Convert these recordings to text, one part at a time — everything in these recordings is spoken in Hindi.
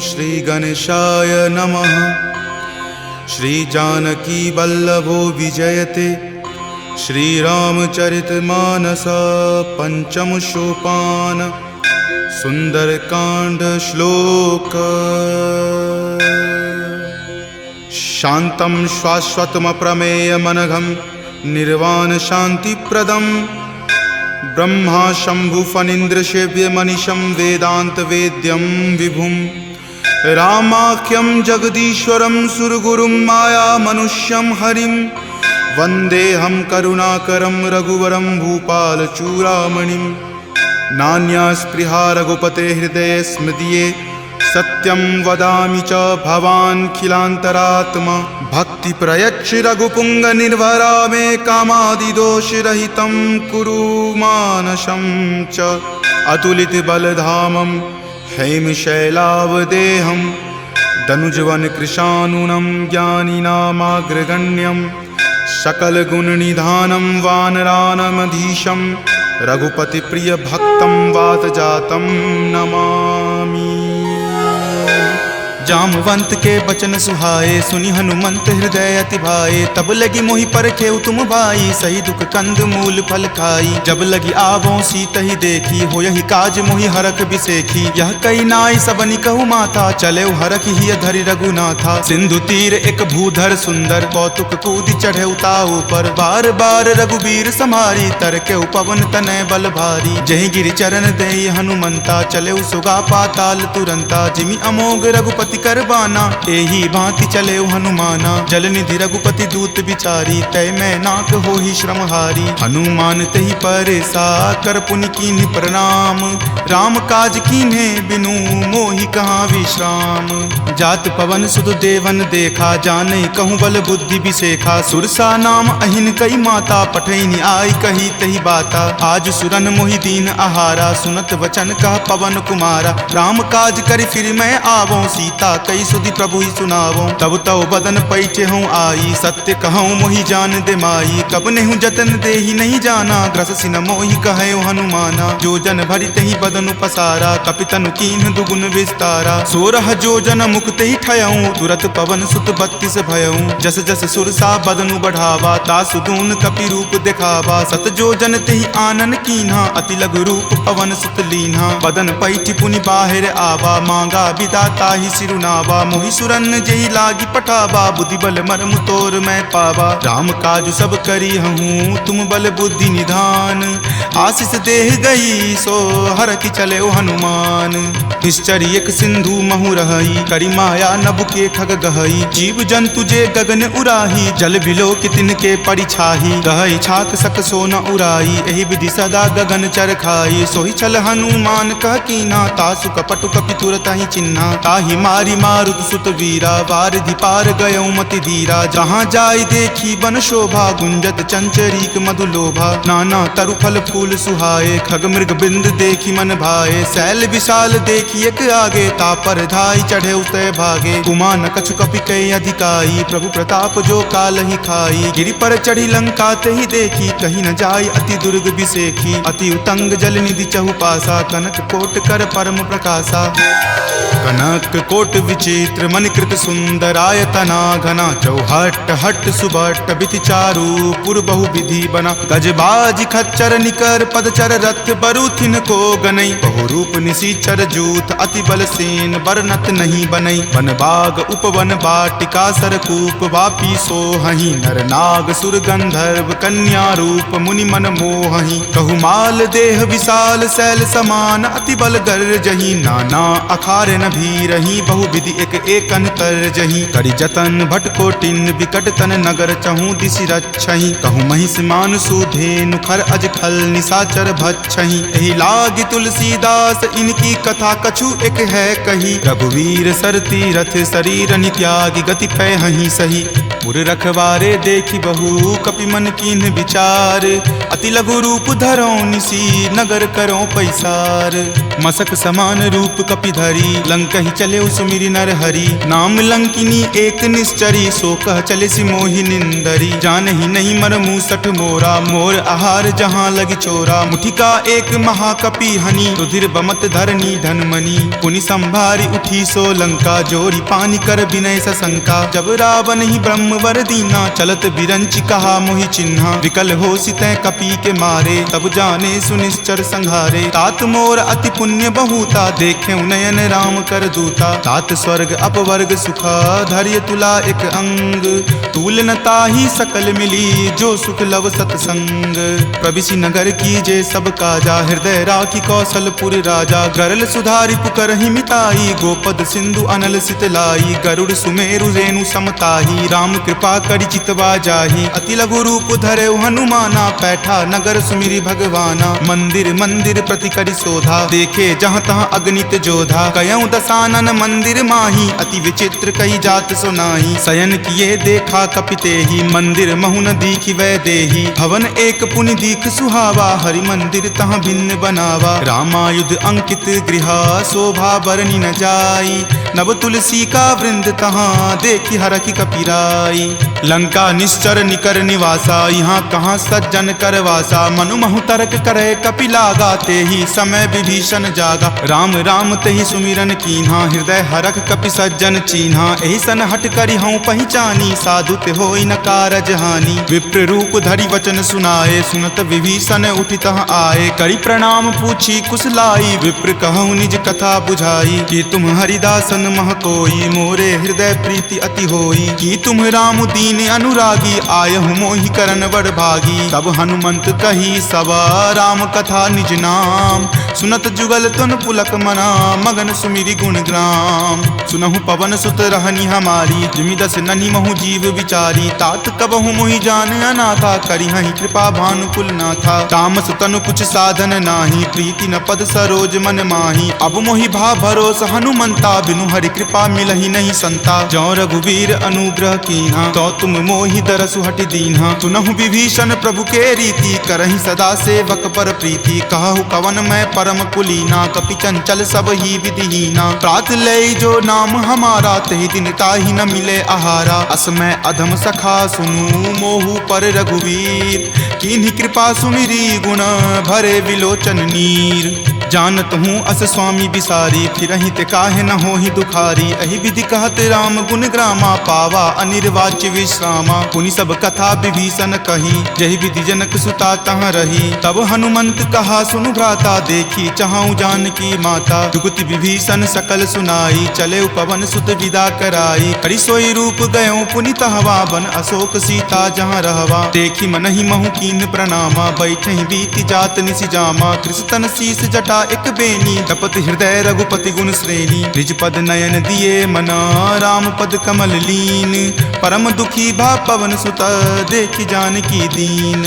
श्री गणेशाय नमः। श्री जानकी वल्लभो विजयते श्रीरामचरितमानस पंचम सोपान सुंदरकांड श्लोक। शांतं शाश्वतमप्रमेयमनघं निर्वाण शांतिप्रदं ब्रह्मा शंभु फणीन्द्रसेव्यमनिशं वेदांत वेद्यं विभुं रामाख्यं जगदीश्वरं सुरगुरुं माया मनुष्यं हरिं वन्देऽहं करुणाकरं रघुवरं भूपालचूडामणिं। नान्या स्पृहा रघुपते हृदये स्मृतिये सत्यं वदामि च भवान् खिलान्तरात्मा। भक्ति प्रयच्छ रघुपुंग निर्भरा मे कामादिदोषरहितं कुरु मानसं च। अतुलित बलधामं हेमशैलावदेहं दनुजवन कृशानुनं ज्ञानिनामाग्रगण्यं सकलगुणनिधानं वानरानमधीशं रघुपति प्रिय भक्तं वातजातं नमामि। जामवंत के बचन सुहाए सुनि हनुमंत हृदय अति भाए। तब लगी मोहि परखेउ तुम भाई सही दुख कंद मूल फल खाई। जब लगी आवों सीत ही देखी हो यही काज मोहि हरख बिसेखी। यह कई नाई सबनि कहु माथा चले हरख ही धरि रघुनाथा। सिंधु तीर एक भूधर सुंदर कौतुक कूदि चढ़े उताऊ पर। बार बार रघुबीर समारी तर के पवन तनय बल भारी। जहि गिरि चरण देई हनुमंता चले सुगा पाताल तुरंता। जिमि अमोघ रघुपति करबाना एही भांति चले हनुमाना। जल निधि रघुपति दूत बिचारी तय मैं नाक हो ही श्रमहारी। हनुमान तहि परेसा कर पुनि कीन्ह प्रणाम। राम काज कीन्हे बिनु मोहि कहाँ विश्राम। जात पवन सुत देवन देखा जानई कहूँ बल बुद्धि बिसेखा। सुरसा नाम अहिन कई माता पठैनी आई कही तही बाता। आज सुरन मोहि दीन आहारा सुनत वचन कह पवन कुमारा। राम काज करि फिर मैं आवों सीता कई सुधि प्रभु ही सुनावो। तब तव बदन पैठे हूँ आई सत्य कहूँ मोहि जान दे माई। कब नेहु जतन दे ही नहीं जाना ग्रससि न मोहि कहे हनुमाना। जो जन भरि तहि बदन पसारा कपितनु कीन्ह दुगुन विस्तारा। 16 जो जन मुक्त ही ठयऊँ तुरत पवन सुत 32 भयऊँ। जस जस सुरसा बदनु बढ़ावा तासु दून कपि रूप दिखावा। सत जो जन तेहि आनन कीन्हा अति लघु रूप पवन सुत लीन्हा। बदन पैठि पुनि बाहिर आवा मांगा विदाता ही सिरुनावा। मोहि सुरन जेहि लागी पठावा बुद्धि बल मर्म तोर मैं पावा। राम काज सब करी हूँ तुम बल बुद्धि निधान। आशीष देह गई सो हर की चले हनुमान। निश्चर एक सिंधु महु रही करी माया नभ के खग गहई। जीव जंतु जे गगन उराही जल बिलो कितिन के परिछाही। गहई छाक सक सो न उराई एहि विधि सदा गगन चर खाई। सोहि छल हनुमान कह कीना तासु कपटु कपि तुरत ही चिन्हा। ताहि मारी मारुत सुत वीरा वारिधि पार गयौ मति धीरा। जहाँ जाय देखी बन शोभा गुंजत चंचरीक मधु लोभा। नाना तरु फल फूल सुहाए खग मृग बिंद देखी मन भाए। शैल विशाल देखी एक आगे तापर धाई चढ़े उतय भागे। कुमान कछु कपि कई अधिकाई प्रभु प्रताप जो काल ही खाई। गिरि पर चढ़ी लंका तेहि देखी कहीं न जाय अति दुर्ग बिसेखी। अति उतंग जल निधि चहु पासा कनक कोट कर परम प्रकाशा। कनक कोट विचित्र मणिकृत सुंदरायतना घना। चौहट हट सुबट बिति चारु पुर बहु विधि बना। गजबाज खच्चर निकर पदचर रथ बरुथिन को गनई। बहु रूप निशिचर जूथ अति बल सेन बरनत नहीं बनई। वन बाग उपवन बाटिका सरकूप वापी सोहहि। नर नाग सुर गंधर्व कन्या रूप मुनि मन मोहहि। कहु माल देह विशाल शैल समान अति बल गर्जहि। नाना अखारे न भी रही बहु विधि एक एकन कर जही। करि जतन भट कोटिन विकट तन नगर चहु दिशि रक्षहि। कहु महिष मान सुधेनु खर अज खल निशाचर भक्षहि। एहि लागी तुलसीदास इनकी कथा कछु एक है कही। रघुवीर सर तीरथ शरीर नित्यागी गति पै हहि सही। पुर रखवारे देखी बहु कपि मन कीन्ह विचार। अति लघु रूप धरो निसी नगर करो पैसार। मसक समान रूप कपि धरी लंक ही चले उस सुमिरि नर हरि। नाम लंकिनी एक निश्चरी, सो कह चले सि मोहि निंदरी। जानहि नहीं मर मूसठ मोरा, मोर आहार जहाँ लगी चोरा। मुठिका एक महाकपि हनि, रुधिर बमत धरनी धनमणि। पुनि संभारी उठी सो लंका, जोरी पानी कर विनय सशंका। जब रावण ही ब्रह्म वर दीना, चलत बिरंचि कहा मोहि चिन्हा। विकल हो सितै कपि के मारे, तब जाने सुनिश्चर संघारे। तात मोर अति पुण्य बहुता, देखे नयन राम कर दूता। तात स्वर्ग अपवर्ग सुखा, धैर्य तुला एक अंग। तूल न ताहि सकल मिली, जो सुख लव सतसंग। प्रविशि नगर की जे सब काजा, हृदय राखी कौशलपुर राजा। गरल सुधारि पुकरहि मिताई, गोपद सिंधु अनल सितलाई। गरुड़ सुमेरु रेणु समताही, राम कृपा करि चितवा जाहि। अति लघु रूप धरे हनुमाना, पैठा नगर सुमिरि भगवाना। मंदिर मंदिर प्रति करि शोधा, देखे जहाँ तहाँ अगणित जोधा। कयऊँ दसानन मंदिर माही, अति विचित्र कही जात सुनाही। शयन किए देखा कपितेहि, मंदिर महु न दीखि वै देहि। भवन एक पुनि दीख सुहावा, हरि मंदिर तहाँ भिन्न बनावा। रामायुध अंकित गृहा, शोभा बरनि न जाई। नव तुलसी का वृंद तहाँ, देखि हरखि कपिराई। लंका निश्चर निकर निवासा, यहाँ कहाँ सज्जन कर वासा। मनु महु तर्क करे कपि लागा, तेहि समय विभीषण जागा। राम राम तेहि सुमिरन कीन्हा, हृदय हरख कपि सज्जन चीन्हा। एहि सन हट करि हऊँ पहिचानी, साधु ते होई न कारज हानि। विप्र रूप धरि वचन सुनाए, सुनत विभीषण उठि तहाँ आए। करि प्रणाम पूछी कुशलाई, विप्र कहूँ निज कथा बुझाई। कि तुम हरिदासन मह कोई, मोरे हृदय प्रीति अति होई। कि तुम राम दीन अनुरागी, आयहु मोहि करन बड़ भागी। तब हनुमंत कही सवा, राम कथा निज नाम। सुनत जुगल तुन पुलक मना, मगन सुमिरि गुण ग्राम। सुनहु पवन सुत रहनी हमारी, जिमि दस ननि महु जीव विचारी। तात कबहु मोहि जान अनाथा, करिहहि कृपा भानुकुल नाथा। तामस तनु कुछ साधन नाही, प्रीति न पद सरोज मन माही। अब मोहि भा भरोस हनुमंता, बिनु हरि कृपा मिलहि नहीं संता। जौ रघुवीर अनुग्रह कीन्हा, तो तुम मोहि दरसु हटि दीन्हा। सुनहु विभीषण प्रभु के रीति, करहि सदा सेवक पर प्रीति। कहु कवन मैं परम कुलीना, कपि चंचल सब ही विधिहीना। प्रात लय जो नाम हमारा, तहि दिन ताहि न मिले आहारा। असमय अधम सखा सुनु, मोहु पर रघुवीर। कीन्ही कृपा सुमिरी, गुण भरे विलोचन नीर। जानत हूँ अस स्वामी बिसारी, फिरहि ते काहे न होहि दुखारी। एहि विधि कहत राम गुण ग्रामा, पावा अनिर्वाच्य विश्रामा। पुनि सब कथा विभीषण कही, जहि विधि जनक सुता तहाँ रही। तब हनुमंत कहा सुनु भ्राता, देखी चाहूँ जानकी माता। जुगति विभीषण सकल सुनाई, चले पवन सुत विदा कराई। हरि सोई रूप गयो पुनि तहवा, बन अशोक सीता जहाँ रहवा। देखी मनहि महु कीन प्रणामा, बैठे बीति जात निसि जामा। कृष्ण शीस जटा एक बेनी, तपत हृदय रघुपति गुण श्रेणी। निज पद नयन दिए मना, राम पद कमल लीन। परम दुखी भा पवन सुत, देखि जानकी दीन।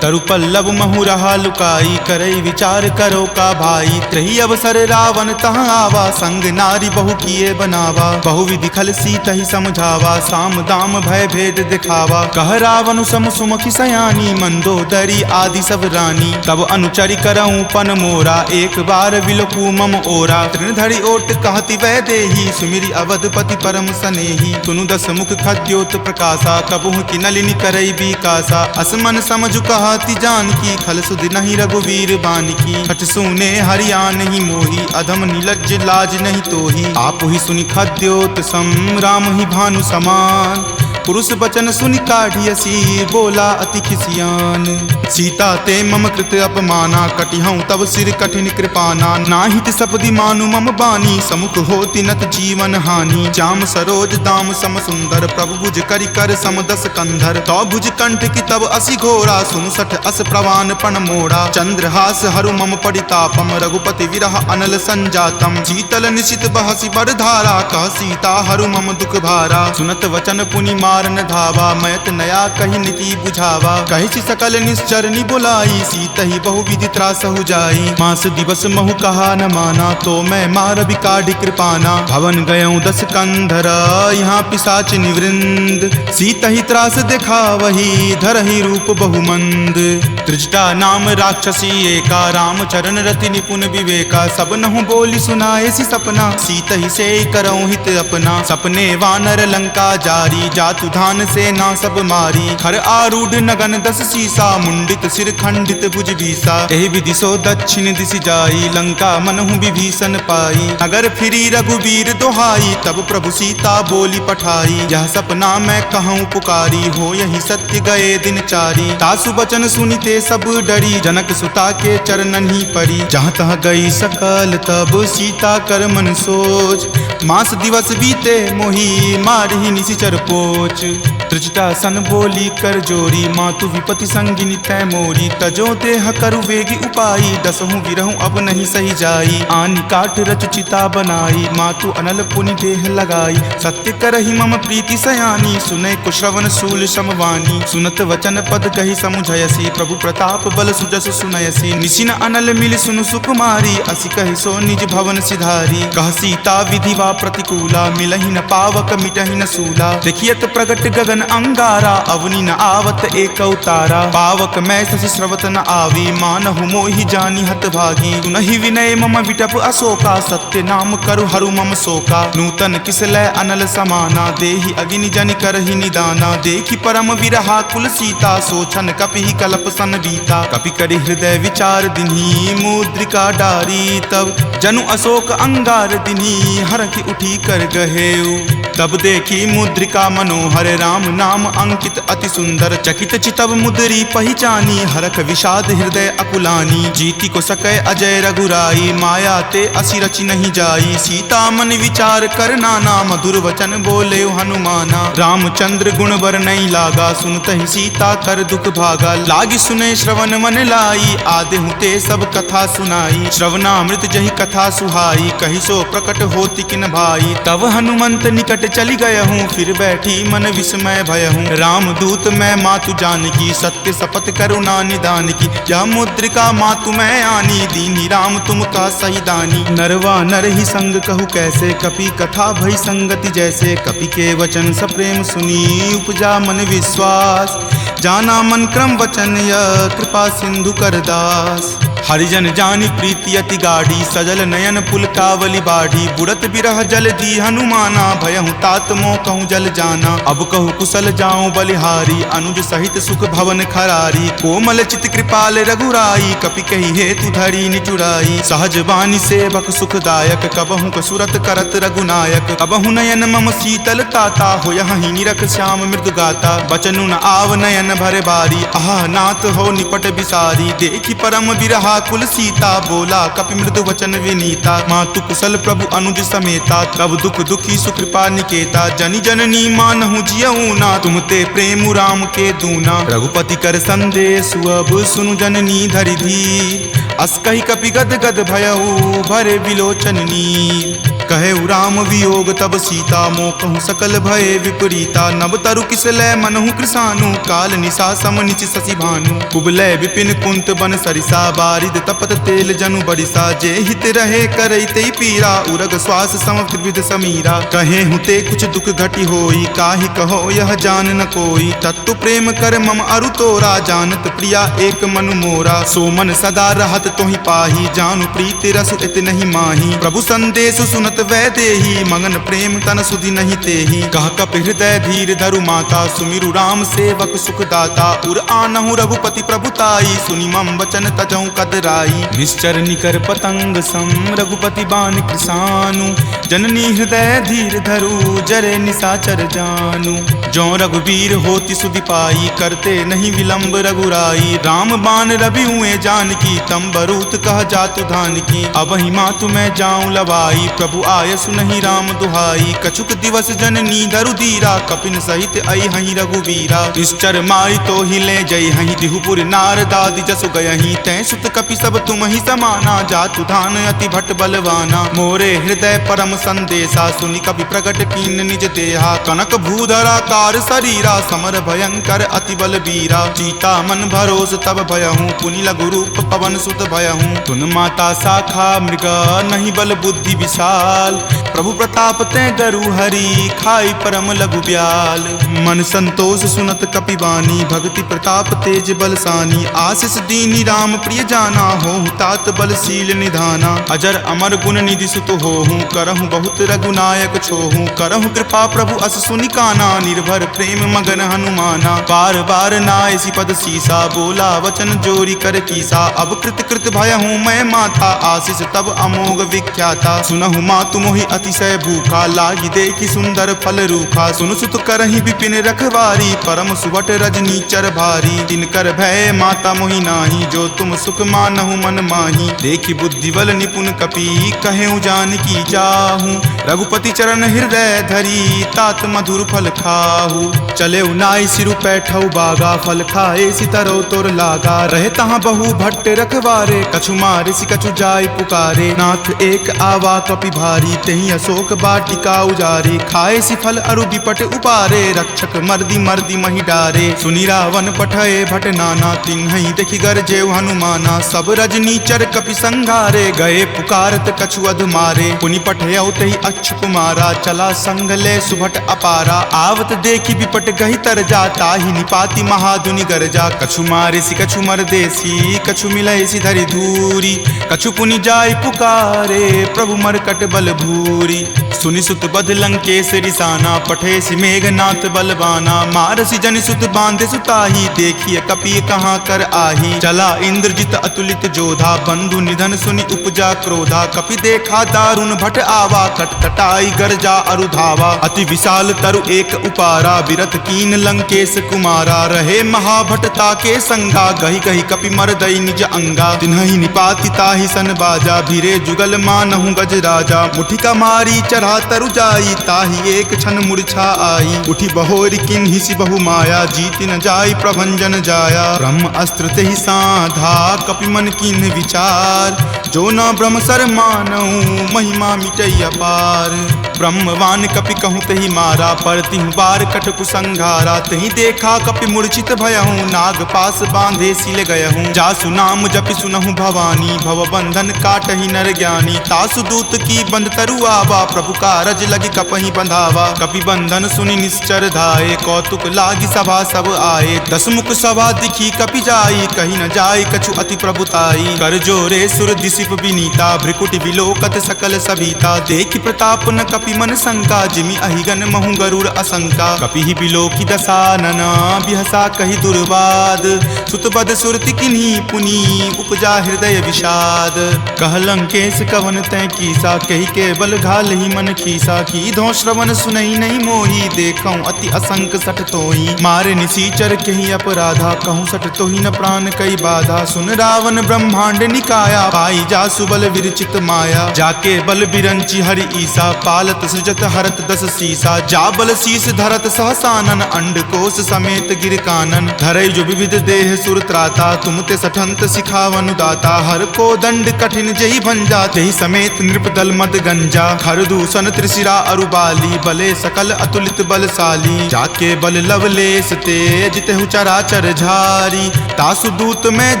तरु पल्लव महु रहा लुकाई, करई विचार करो का भाई। त्रही अवसर रावण तहाँ आवा, संग नारी बहु किए बनावा। बहु विधि खल सीतहि समझावा, साम दाम भय भेद दिखावा। कह रावण सम सुमुखि सयानी, मंदोदरी आदि सब रानी। तब अनुचरि करऊँ पन मोरा, एक बार विलोकू मम ओरा। तृणधरि ओट कहति वै देही, सुमिरि अवधपति परम सनेही। सुनु दस मुख खद्योत प्रकाशा, कबहुँ की नलिनी करई बिकासा। असमन समझु कहति जानकी, खल सुधि नहीं रघुवीर बानकी। खट सुने हरियाण ही मोही, अधम नीलज्ज लाज नहीं तोही। आप ही सुनि खद्योत सम, राम ही भानु समान। पुरुष बचन सुनि काढ़ियसी, बोला अति खिसियान। सीता ते मम कृत अपमाना, कटिहऊँ तब सिर कठिन कृपाना। नाहित सपदि मानु मम बानी, समुख होति नत जीवन हानि। श्याम सरोज दाम सम सुंदर, प्रभु भुज करि कर सम दस कंधर। तो भुज कंठ की तब असि घोरा, सुनु सठ अस प्रवान पण मोड़ा। चंद्रहास हरु मम परितापम, रघुपति विरह अनल संजातम। शीतल निशित बहसि बड़ धारा, कह सीता हरु मम दुख भारा। सुनत वचन पुनि मारन धावा, मैत नया कही नीति बुझावा। कही सकल निश्चरनी बुलाई, सीत ही बहुविधि त्रास हो जाई। मास दिवस महु कहा न माना, तो मैं मार बिकाढ़ी कृपाना। भवन गयऊँ 10 कंधरा, यहाँ पिशाच निवृंद। सीत ही त्रास देखा वही, धरहि रूप बहुमंद। त्रिजटा नाम राक्षसी एका, राम चरण रति निपुण विवेका। सब नहु बोली सुनाए सी सपना, सीत ही से करऊँ हित अपना। सपने वानर लंका जारी, जातु धान से ना सब मारी। खर आरूढ़ नगन 10 सीसा, मुंडित सिर खंडित भुज बीसा। एहि विधि सो दक्षिण दिशि जाई, लंका मनहु विभीषण पाई। नगर फिरी रघुबीर दोहाई, तब प्रभु सीता बोली पठाई। यह सपना मैं कहूँ पुकारी, हो यही सत्य गए दिन चारी। तासु बचन सुनिते सब डरी, जनक सुता के चरणन ही परी। जहाँ तहाँ गई सकल तब सीता कर मन सोच। मास दिवस बीते मोही, मारहि निशिचर पोच। त्रिजटा सन बोली कर जोरी, मातु विपति संगिनी तै मोरी। तजो देह करु वेगी उपाई, दसहु विरहु अब नहीं सही जाई। आनि काट रच चिता बनाई, मातु अनल पुनि देह लगाई। सत्य करहि मम प्रीति सयानी, सुनै कुश्रवण शूल समवानी। सुनत वचन पद कहि समुझयसी, प्रभु प्रताप बल सुजस सुनयसी। निशिन अनल मिल सुनु सुकुमारी, असि कहि सो निज भवन सिधारी। कह सीता विधि वा प्रतिकूला, मिलहि न पावक मिटहि न सूला। देखियत प्रगट गगन अंगारा, अवनि न आवत एक तारा। पावक मैं शशि स्रवत न आवी, मानहु मोहि जानी हत भागी। सुनहि विनय मम विटप अशोका, सत्य नाम करु हरु मम शोका। नूतन किसलै अनल समाना, देहि अगिनि जनि करहि निदाना। देखि परम विरहा कुल सीता, सोचन कपिहि कलप सन बीता। कपि करि हृदय विचार दिन्ही, मुद्रिका डारी। तब जनु अशोक अंगार दिन्ही, हरखि उठी कर गहेऊ। तब देखी मुद्रिका मनोहर, राम नाम अंकित अति सुंदर। चकित चितव मुद्री पहचानी, हरख विषाद हृदय अकुलानी। जीति को सकै अजय रघुराई, माया ते असि रचि नहीं जाई। सीता मन विचार कर नाना, मधुर वचन बोले हनुमाना। रामचंद्र गुण बर नहीं लागा, सुनतहि सीता कर दुख भागा। लागी सुने श्रवण मन लाई, आदेहु ते सब कथा सुनाई। श्रवणामृत जहि कथा सुहाई, कहि सो प्रकट होति किन भाई। तब हनुमंत निकट चली गयहूँ, फिर बैठी मन विस्मय भयहूँ। राम दूत मैं मातु जानकी, सत्य शपथ करुणा निदान की। यह मुद्रिका मातु मैं आनी, दीनी राम तुम का सही दानी। नरवा नर ही संग कहु कैसे, कपि कथा भई संगति जैसे। कपि के वचन सप्रेम सुनी, उपजा मन विश्वास। जाना मन क्रम वचन यह, कृपा सिंधु कर दास। हरिजन जानी प्रीति अति गाढ़ी, सजल नयन पुलकावली बाढ़ी। बुड़त बिरह जल दी हनुमाना, भयहु तात मोह कहूँ जल जाना। अब कहु कुशल जाऊँ बलिहारी, अनुज सहित सुख भवन खरारी। कोमल चित कृपाल रघुराई, कपि कही हेतु धरी निचुराई। सहज बानी सेवक सुखदायक, कबहु कसुरत करत रघुनायक। कबहु नयन मम शीतल ताता, होयहि निरख श्याम मृदु गाता। बचनु न आव नयन भर बारी, आह नाथ हो निपट बिसारी। देखि परम बिरहा कुल सीता, बोला कपि मृदु वचन विनीता। मातु कुशल प्रभु अनुज समेता, तब दुख दुखी सुकृपा निकेता। जनि जननी मानहु जियऊ ना, तुम ते प्रेम राम के दूना। रघुपति कर संदेश अब सुनु जननी धरि धीर। अस कहि कपि गद गद भयऊ, भरे विलोचन नीर। कहे राम वियोग तब सीता, मोह कहूँ सकल भय विपरीता। नब तरु किसलै मनहु कृसानु, काल निशा सम निचि शशि भानु। कुबलय विपिन कुंत बन सरिसा, बारिद तपत तेल जनु बरिसा। जे हित रहे करैते पीरा, उरग श्वास सम त्रिविध समीरा। कहे हुते कुछ दुख घटी होई, काहि कहो यह जान न कोई। तत्व प्रेम कर मम अरु तोरा, जानत प्रिया एक मनु मोरा। सो मन सदा रहत तोहि पाही, जानु प्रीति रसु इत नहीं माही। प्रभु संदेश सुनत वै देही, मगन प्रेम तन सुधि नहीं तेही। कह कपि हृदय धीर धरु माता, सुमिरु राम सेवक सुख दाता। उर आनहु रघुपति प्रभुताई, सुनि मम वचन तजहु कदराई। निश्चर निकर पतंग सम, रघुपति बान कृसानु। जननी हृदय धीर धरु, जरे निशाचर जानु। जो रघुवीर होति सुधि पाई, करते नहीं विलंब रघुराई। राम बान रवि हुए जानकी, तम बरूत कह जातु धान की। अब ही मातु मैं जाऊं लवाई, प्रभु आय सुनहि राम दुहाई। कछुक दिवस जननी धरु धीरा, कपिन सहित आई हहीं रघुवीरा। निश्चर मारी तो हिले जय हहीं, दिहुपुर नारदादि जसु गयहीं। तै सुत कपि सब तुम ही समाना, जातु धान अति भट बलवाना। मोरे हृदय परम संदेशा सुनि कपि प्रकट कीन निज देहा कनक भूधराकार शरीरा समर भयंकर अति बल बीरा सीता मन भरोस तब भयहूँ पुनि लघु रूप पवन सुत भयहूँ तुन माता शाखा मृगा नहीं बल बुद्धि विशाल प्रभु प्रताप ते गरु हरि खाई परम लघु ब्याल मन संतोष सुनत कपिवानी भक्ति प्रताप तेज बलसानी आशीष दीनी राम प्रिय जाना हो तात बलशील निधाना अजर अमर गुण निधि सुत होहूँ करहूँ बहुत रघुनायक छोहूँ करहूँ कृपा प्रभु अस सुनि काना निर्भर प्रेम मगन हनुमाना बार बार नायसी पद सीसा बोला वचन जोरी कर कीसा अब कृत कृत भयहूँ मैं माता आशीष तब अमोघ विख्याता सुनहु मातु मोहि अतिशय भूखा लागी देखी सुंदर फल रूखा सुन सुत करहि विपिन रखवारी परम सुवट रजनी चर भारी तिनकर भय माता मोहि नाही जो तुम सुख मानहु मन माही देखी बुद्धि बल निपुण कपि कहेउ जानकी जाहू रघुपति चरण हृदय धरी तात मधुर फल खाहू चले नाई सिरु पैठौ बागा फल खाए सितरो तोर लागा रहे तहाँ बहु भट्ट रखवारे कछु मारे सि कछु जाय पुकारे नाथ एक आवा कपि भारी तही अशोक बाटिका उजारे खाए सि फल अरु विपट उपारे रक्षक मर्दी मर्दी मही डारे सुनि रावण पठये भट नाना तिन्हि देखि गरजेउ हनुमाना सब रजनी चर कपि संघारे गए पुकारत कछु अध मारे पुनि पठयौ तहि अच्छ कुमारा चला संग ले सुभट अपारा आवत देखि विपट गहि तर जाता ही निपाति महादुनि गरजा कछु मारे सि कछु मर देसी कछु मिलय सि धरि धूरी कछु पुनि जाय पुकारे प्रभु मरकट बल भूरी सुनि सुत बध लंकेश रिसाना पठे सि मेघनाथ बलवाना मारसि जनि सुत बांधे सुताही देखिए कपि कहाँ कर आही चला इंद्रजित अतुलित जोधा बंधु निधन सुनि उपजा क्रोधा कपि देखा दारुण भट आवा कटकटाई गरजा अरु धावा अति विशाल तरु एक उपारा विरत कीन लंकेश कुमारा रहे महाभटता के संगा गही गही कपि मरदई निज अंगा तिन्हि निपाति ताहि सन बाजा भीरे जुगल मानहु गज राजा मुठिका मारी चढ़ा तरु जाई ताहि एक क्षण मूर्छा आई उठी बहोरी किन्हि सि बहु माया जीति न जाई प्रभंजन जाया ब्रह्म अस्त्र तेहि साधा कपि मन किन्हि विचार जो न ब्रह्म सर मानहु महिमा मिटई अपार ब्रह्मवान कपि कहूँ तहि मारा परतिहु बार कटकु संघारा तहि देखा कपि मूर्छित भयहूँ नाग पास बांधे सिल गयहूँ जासु नाम जपि सुनहु भवानी भव बंधन काटहि नर ज्ञानी तासु दूत की बंध तरु आवा प्रभु कारज लगी कपहि बंधावा कपि बंधन सुनि निश्चर धाये कौतुक लागी सभा सब आए दस मुख सभा दिखी कपि जाई कहीं न जाई कछु अति प्रभुताई कर जोरे सुर दिसिप विनीता भ्रिकुटि विलोकत सकल सभीता देखि प्रताप न कपि मन शंका जिमि अहिगन महु गरुड़ असंका कपि ही बिलोकी दसानना बिहसा कहि दुर्वाद सुतबद सुरति किन्ही पुनि उपजा हृदय विषाद कह लंकेश कवन तै कीसा कहि के बल घाल ही मन खीसा की धो श्रवण सुनई नहीं मोही देखऊं अति असंक सठ तोही मारे निसीचर कहीं अपराधा कहूँ सठ तोही न प्राण कई बाधा सुन रावण ब्रह्मांड निकाया पाई जा सुबल विरचित माया जाके बल बिरंची हरि ईसा पालत सृजत हरत दस सीसा जा बल शीस धरत सहसानन अंड कोश समेत गिर कानन धरई जो विविध देह सुर त्राता तुम ते सठंत सिखावनु दाता हर को दंड कठिन जही भंजा जही समेत नृपदल मद गंजा खर दूषण त्रिशिरा अरुबाली बले सकल अतुलित बलशाली जाके बल लवलेश तेज तेहु चराचर झारी तासु दूत में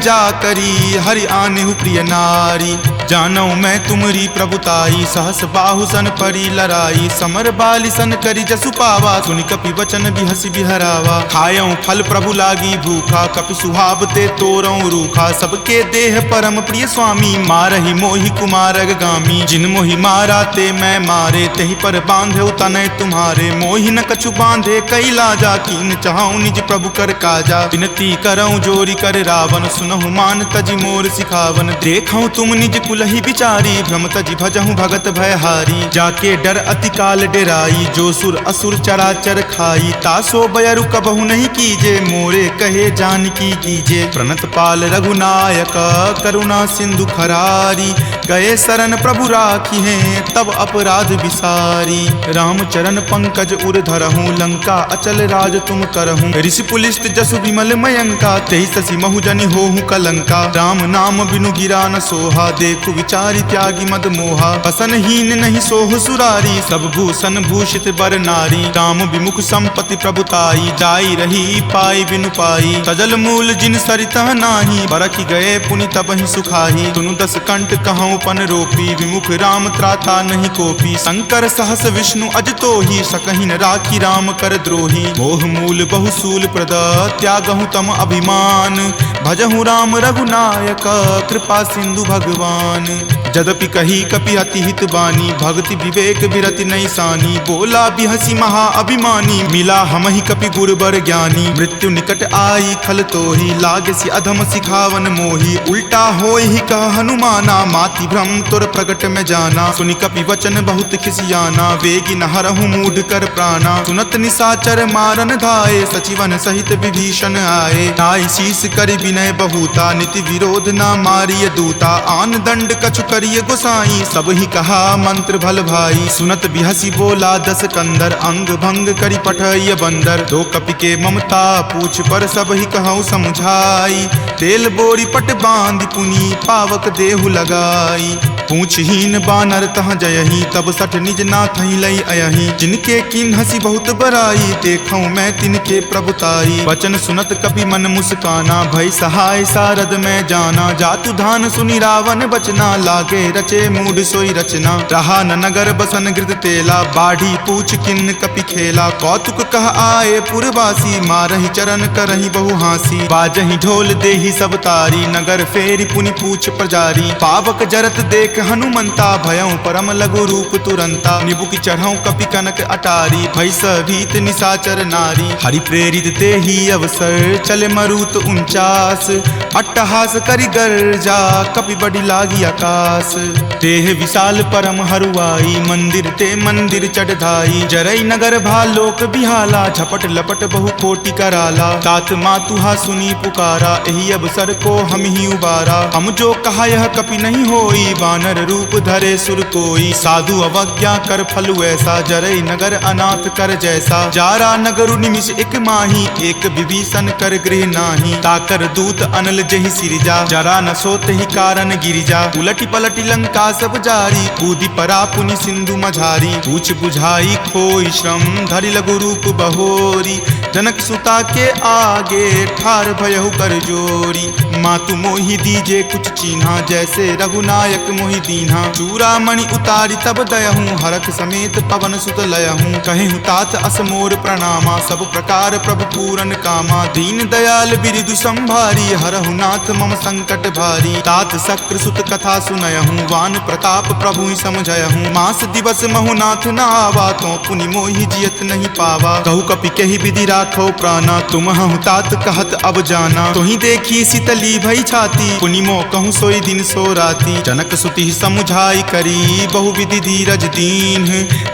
जा करी हरि आनेहु प्रिय नारी जानो मैं तुमरी प्रभुताई सहस बाहु सन परी लराई समर बाली सन करी जसु पावा सुनि कपि वचन बिहसि बिहरावा खायऊं फल प्रभु लागी भूखा कपि सुहाव ते तोरऊं रूखा सबके देह परम प्रिय स्वामी मारहि मोहि कुमारग गामी जिन मोहि मारा ते मैं मारे तेहि पर बांधे तनय तुम्हारे मोहि न कछु बांधे कई लाजा कीन चाहूं निज प्रभु कर काजा विनती करऊं जोरी कर रावण सुनहु मान तजि मोर सिखावन देखऊं तुम निज कुलहि बिचारी भ्रम तजि भजहूं भगत भयहारी जाके डर अति काल डेराई, जो सुर असुर चराचर खाई, तासो बयरु कबहु नहीं कीजे, मोरे कहे जानकी कीजे। प्रणत पाल रघुनायक करुणा सिंधु खरारी, गए शरण प्रभु राखी हैं तब अपराध विसारी। राम चरण पंकज उर धरहूँ, लंका अचल राज तुम करहूँ। ऋषि पुलिस्त जसु विमल मयंका, तेहि ससी महु जनि होहु कलंका। राम नाम बिनु गिरा न सोहा, देखु विचारी त्यागी मद मोहा। बसनहीन नहीं सोह सुरारी, सब भूषण भूषित बर नारी। राम विमुख संपत्ति प्रभुताई, जाई रही पाई बिनु पाई। सजल मूल जिन सरिता नाही, बरखि गए पुनि तबहि सुखाही। सुनु दस कंठ कहूँ पन रोपी, विमुख राम त्राता नहीं कोपी। शंकर सहस विष्णु अज तोहि, सकहि न राखी राम कर द्रोही। मोह मूल बहुसूल प्रद, त्यागहु तम अभिमान। भजहु राम रघुनायक, कृपा सिंधु भगवान। जदपि कही कपि अति हित बानी, भक्ति विवेक विरति नहीं सानी। बोला बिहसी महा अभिमानी, मिला हमहि कपि गुर बर ज्ञानी। मृत्यु निकट आई खल तोहि, लागे सि अधम सिखावन मोहि। उल्टा होय ही कह हनुमाना, माति भ्रम तुर प्रगट में जाना। सुनि कपि वचन बहुत खिसियाना, वेगी न हरहु मूढ़ कर प्राणा। सुनत निसाचर मारन धाये, सचिवन सहित विभीषण आए। नाई शीस करि विनय बहुता, नीति विरोध ना मारिय दूता। आन दंड कछु करिय गोसाई, सब ही कहा मंत्र भल भाई। सुनत बिहसी बोला दस कंदर, अंग भंग करि पठय बंदर। दो कपि के ममता पूछ पर, सब ही कहूँ समझाई। तेल बोरी पट बांध पुनी, पावक देहु लगाई। पूछहीन बानर तह जयही, तब सठ निज नाथ ही लई अयही। जिनके किन हसी बहुत बराई, देखूं मैं तिनके प्रभुताई। वचन सुनत कपि मन मुस्काना, भय सहाय सारद में जाना। जातु धान सुनि रावण बचना, लागे रचे मूढ़ सोई रचना। रहा न नगर बसन गृत तेला, बाढ़ी पूछ किन कपि खेला। कौतुक कह आए पुरवासी, मारहि चरण करहि बहु हासी। बाजहि ढोल देहि सब तारी, नगर फेरी पुनि पूछ प्रजारी। पावक जरत देख हनुमंता, भयं परम लघु रूप तुरंता। निबुक चढ़ऊ कपि कनक अटारी, भय भीत निसाचर नारी। हरि प्रेरित ते ही अवसर, चले मरुत 49। अट्टहास करि गर्जा, कपि बड़ी लागी आकाश। देह विशाल परम हरुआई, मंदिर ते मंदिर चढ़ाई। जरई नगर भालोक बिहाला, झपट लपट बहु कोटि कराला। तात मातुहा सुनी पुकारा, एहि अवसर को हम ही उबारा। हम जो कहा यह कपि नहीं होई, वानर रूप धरे सुर कोई। साधु अवज्ञा कर फलु ऐसा, जरई नगर अनाथ कर जैसा। जारा नगरु निमिष एक माही, एक विभीषण कर गृह नाही। ताकर दूत अनल जहि सिरजा, जरा न सोते ही कारण गिरिजा। उलटी पलटी लंका सब जारी, कूदी परा पुनि सिंधु मझारी। पूछ बुझाई खोई श्रम, धरि लघु रूप बहोरी। जनक सुता के आगे, ठार भयहु कर जोरी। मातु मोहि दीजे कुछ चीन्हा, जैसे रघुनायक मोहि दीन्हा। चूड़ामणि उतारी तब दयहूँ, हरख समेत पवन सुत लयहूँ। कहेहु तात असमोर प्रणामा, सब प्रकार प्रभु पूरन कामा। दीन दयाल बिरिदु संभारी, हरहु नाथ मम संकट भारी। तात शक्र सुत कथा सुनयहूँ, वान प्रताप प्रभु ही समझयहूँ। मास दिवस महु नाथ न आवा, तो पुनि मोहि जियत नहीं पावा। कहु कपि कहि विधि राखो प्राणा, तुम हूँ तात कहत अब जाना। तुहि देखी शीतली भई छाती, पुनि मो कहूँ सोई दिन सो राती। जनक सुति समुझाई करी, बहु विधि धीरज दीन।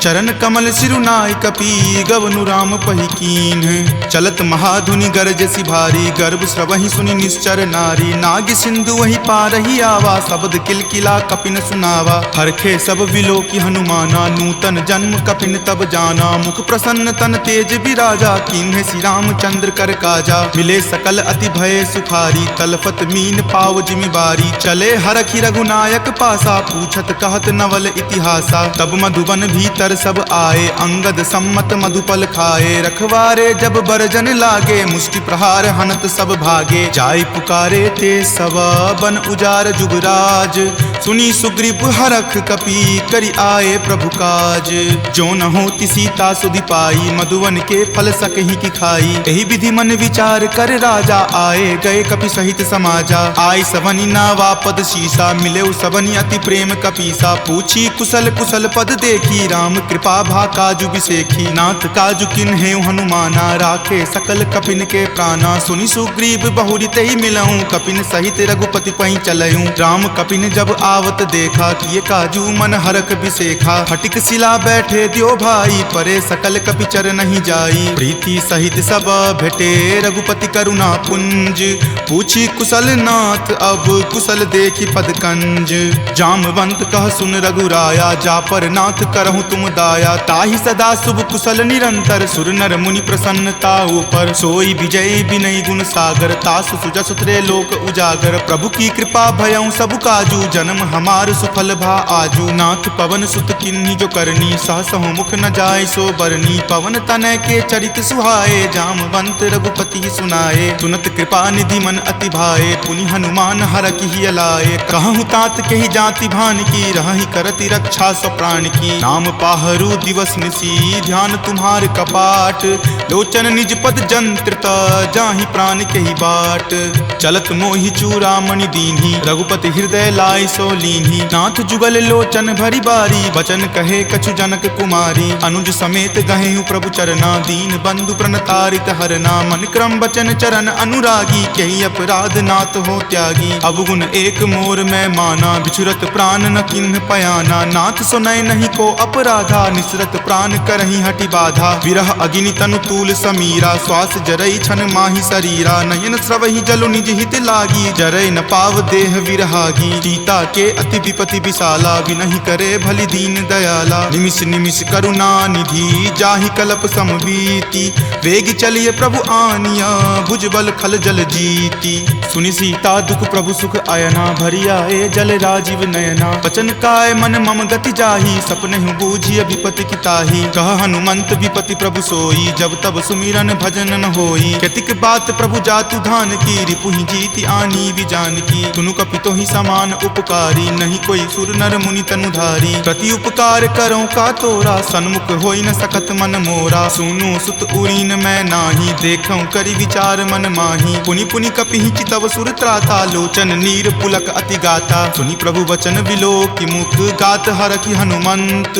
चरण कमल सिरुनाय कपि, गवनु राम पहि कीन। चलत महाधुनि गरजसि भारी, गर्भ स्रवहि सुनि निश्चर नारी। नाग सिंधु वही पारहि आवा, शब्द किलकिला कपिन सुनावा। हरखे सब विलोकि हनुमाना, नूतन जन्म कपिन तब जाना। मुख प्रसन्न तन तेज विराजा, कीन्हे श्री रामचंद्र कर काजा। मिले सकल अति भय सुखारी, तलफत मीन पाव जिमि बारी। चले हरखि रघुनायक पासा, पूछत कहत नवल इतिहासा। तब मधुबन भीतर सब आए, अंगद सम्मत मधुपल खाए। रखवारे जब बरजन लागे, मुष्टि प्रहार हनत सब भागे। जाय पुकारे ते सब, बन उजार जुगराज। सुनी सुग्रीव हरख कपि, करि आए प्रभु काज। जो न होति सीता सुधि पाई, मधुवन के फल सकहि की खाई। यही विधि मन विचार कर राजा, आए गए कपि सहित समाजा। आई सबनी नावा पद शीसा, मिले सबनी अति प्रेम कपीसा। पूछी कुशल कुशल पद देखी, राम कृपा भा काजु बिसेखी। नाथ काजु किन्हे हनुमाना, राखे सकल कपिन के प्राणा। सुनि सुग्रीव बहुरी तहि मिलऊं, कपिन सहित रघुपति पहि चलऊं। राम कपिन जब आवत देखा, किए काजू मन हरक बिसेखा। फटिक शिला बैठे द्यो भाई, परे सकल कपिचर नहीं जाई। प्रीति सहित सब भेटे, रघुपति करुणा पुंज। पूछी कुशल नाथ, अब कुशल देखी पद कंज। जामवंत कह सुन रघुराया, जा पर नाथ करहु तुम दाया। ताहि सदा शुभ कुशल निरंतर, सुर नर मुनि प्रसन्नता ऊपर। सोई विजय विनय गुण सागर, तासु सुजस त्रय लोक उजागर। प्रभु की कृपा भयउ सब काजू, जन्म हमार सुफल भा आजू। नाथ पवन सुत किन्ही जो करनी, सहसहु मुख न जाय सो बरनी। पवन तनय के चरित सुहाए, जामवंत रघुपति सुनाए। सुनत कृपा निधि मन अति भाए, पुनि हनुमान हरखि हिय लाए। कहूँ तात के ही जाति भान की, रहहि करति रक्षा स्व प्राण की। नाम पाहरू दिवस निसी, ध्यान तुम्हार कपाट। लोचन निज पद जंत्रित, जाहि प्राण के ही बाट। चलत मोहि चूड़ामणि दीन्ही, रघुपति हृदय लाय सो लीन्ही। नाथ जुगल लोचन भरी बारी, बचन कहे कछु जनक कुमारी। अनुज समेत गहेहु प्रभु चरना, दीन बंधु प्रणतारित हरना। मन क्रम बचन चरण अनुरागी, कही अपराध नाथ हो त्यागी। अवगुण एक मोर में माना, बिछुरत प्राण न किन्ह पयाना। नाथ सुनय नहीं को अपराधा, निसरत प्राण करहि हटि बाधा। विरह अग्नि तनु तूल समीरा, श्वास जरई छन माहि शरीरा। नयन स्रवहि जलु निज हित लागी, जरय न पाव देह विरहागी। सीता के अति विपति विशाला, विनहि करे भली दीन दयाला। निमिष निमिष करुणा निधि, जाहि कलप समबीति। वेग चलिए प्रभु आनिया, भुजबल खल जल जीती। सुनि सीता दुख प्रभु सुख अयना, भरी आए जल राजीव नयना। बचन काय मन मम गति जाही, सपनेहु बूझिय विपति की ताही। कह हनुमंत विपति प्रभु सोई, जब तब सुमिरन भजन न होई। केतिक बात प्रभु जातु धान की, रिपुहि जीति आनी विजान की। तुनु कपितो ही समान उपकारी, नहीं कोई सुर नर मुनि तनुधारी। प्रति उपकार करो का तोरा, सन्मुख होई न सकत मन मोरा। सुनु सुत उरीन मैं नाही, देखऊं करि विचार मन माही। पुनि पुनि कपिहि चितव सुर त्राता, लोचन नीर पुलक अति गाता। सुनि प्रभु वचन विलोकि मुख, गात हरखि हनुमंत।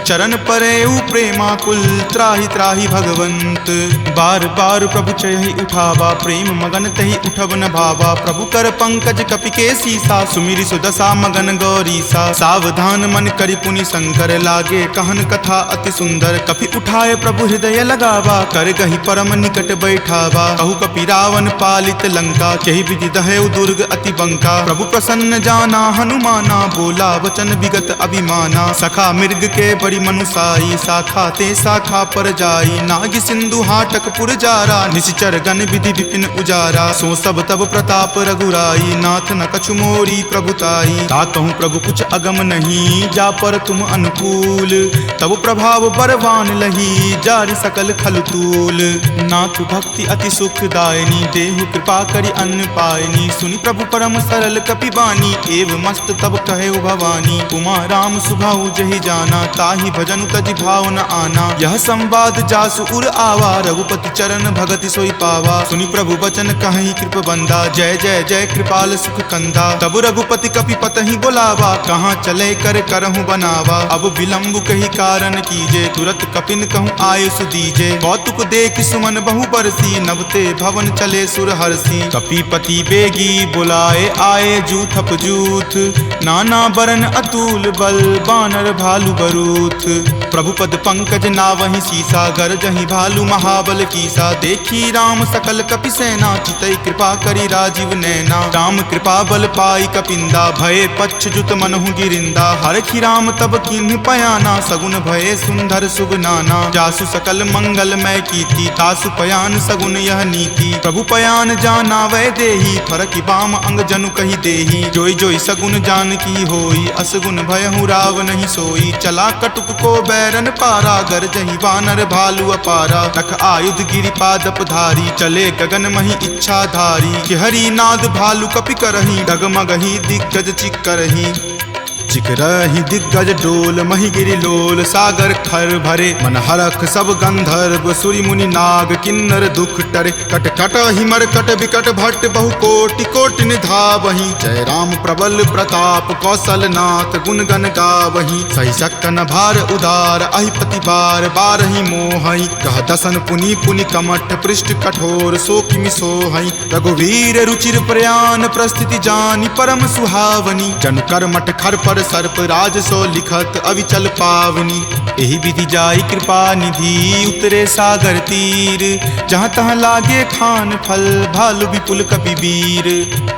चरण परेउ प्रेमाकुल, त्राहि त्राहि भगवंत। बार बार प्रभु चयहि उठावा, प्रेम मगन तहि उठब न भावा। प्रभु कर पंकज कपि के सीसा, सुमिरि सुदशा मगन गौरीसा। सावधान मन करि पुनि शंकर, लागे कहन कथा अति सुंदर। कपि उठाए प्रभु हृदय लगावा, कर गहि परम निकट बैठावा। कहु कपि रावण पालित लंका, केहि विधि दहेउ दुर्ग अति बंका। प्रभु प्रसन्न जाना हनुमाना, बोला वचन विगत अभिमाना। सखा मृग के बड़ी मनुसाई, शाखा ते शाखा पर जाई। नाग सिंधु हाटक पुर जारा, निशिचर गण विधि विपिन उजारा। सो सब तब प्रताप रघुराई, नाथ न कछु मोरी प्रभुताई। ताकहु प्रभु कुछ अगम नहीं, जा पर तुम अनुकूल। तब प्रभाव बरवान लही, जारि सकल खल तूल। नाथ भक्ति अति सुखदायनी, देहु कृपा करि अन्न पायनी। सुनि प्रभु परम सरल कपि बानी, एव मस्त तब कहे भवानी। उमा राम सुभाउ जहि जाना, ताहि भजनु तजि भाव न आना। यह संवाद जासु उर आवा, रघुपति चरण भगति सोई पावा। सुनि प्रभु बचन कहि कृप बंदा, जय जय जय कृपाल सुख कंदा। तब रघुपति कपि पतहि बोलावा, कहाँ चले कर करहु बनावा। अब विलंब कही कारण कीजे, तुरत कपिन कहूँ आयुष दीजे। कौतुक देख सुमन बहु बरसी, नभते भवन चले सुर हरसी। कपिपति बेगी बुलाए, आए जूथप जूथ। नाना बरन अतुल बल, बानर भालु बरूथ। प्रभु पद पंकज नावहि सीसा, गरजहि भालु महाबल कीसा। देखी राम सकल कपि सेना, चितई कृपा करि राजीव नैना। राम कृपा बल पाई कपिंदा, भये पच्छ जुत मनहु गिरिंदा। हरखि राम तब किन्ह पयाना, सगुन भये सुंदर शुभ नाना। जासु सकल मंगल मय कीति, तासु पयान सगुन यह नीति। प्रभु पयान जाना वै देही, फरकि बाम अंग जनु कहि देही। जोई जोई सगुन जान की होई, असगुन भयहु राव नहीं सोई। चला कटुक को बैरन पारा, गरजहि वानर भालु अपारा। तख आयुध गिरि पादप धारी, चले गगन महि इच्छा धारी। कि हरि नाद भालु कपि करही, डगमगहि दिग्गज चिक्करही। ऋषिक रही दिग्गज डोल, मही गिरि लोल सागर खर भरे। मन हरख सब गंधर्व सूरि मुनि नाग, किन्नर दुख टरे। कट कट हिमर कट विकट भट्ट बहु कोटि कोटि निधावहीं। जय राम प्रबल प्रताप कौशल नाथ, गुण गण गावहीं। सही सकन भार उदार, अहिपति बार बारहि मोहई। कह दसन पुनि पुनि कमठ, पृष्ठ कठोर सो किमि सोहई। रघुवीर रुचिर प्रयाण, प्रस्थिति जानि परम सुहावनी। जनु कर्मठ खर पर सर्प, राज सो लिखत अविचल पावनी। एहि विधि जाई कृपा निधि, उतरे सागर तीर। जहाँ तहाँ लागे खान फल, भालु विपुल कपिवीर।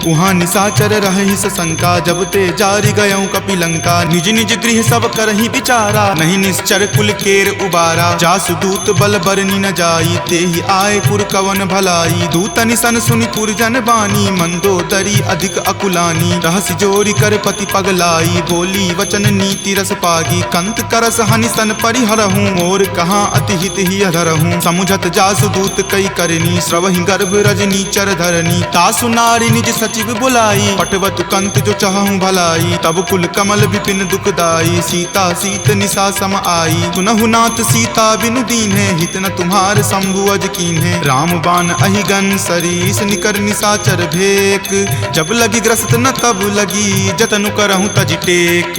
उहाँ निशाचर रहहि सशंका, जब ते जारि गयऊँ कपिलंका। निज निज गृह सब करहि विचारा, नहीं निश्चर कुल केर उबारा। जासु दूत बल बरनि न जाई, तेहि आए पुर कवन भलाई। दूत निसन सुनि पुरजन बानी, मंदोदरी अधिक अकुलानी। रहसि जोरी कर पति पगलाई, बोली वचन नीति रस पागी। कंत करस हनि सन परिहरहूँ, मोर कहाँ अति हित ही अधरहूँ। समुझत जासु दूत कई करनी, श्रवहि गर्भ रजनी चर धरनी। तासु नारी निज सचिव बुलाई, पटवतु कंत जो चाहूँ भलाई। तब कुल कमल विपिन दुखदाई, सीता सीत निशा सम आई। सुनहु नाथ सीता बिनु दीन्हे, हित न तुम्हार शंभु अज कीन्हे। राम बाण अहिगन सरीस, निकर निशाचर भेक। जब लगी ग्रस्त न तब लगी, जतनु करहूँ तज टेक।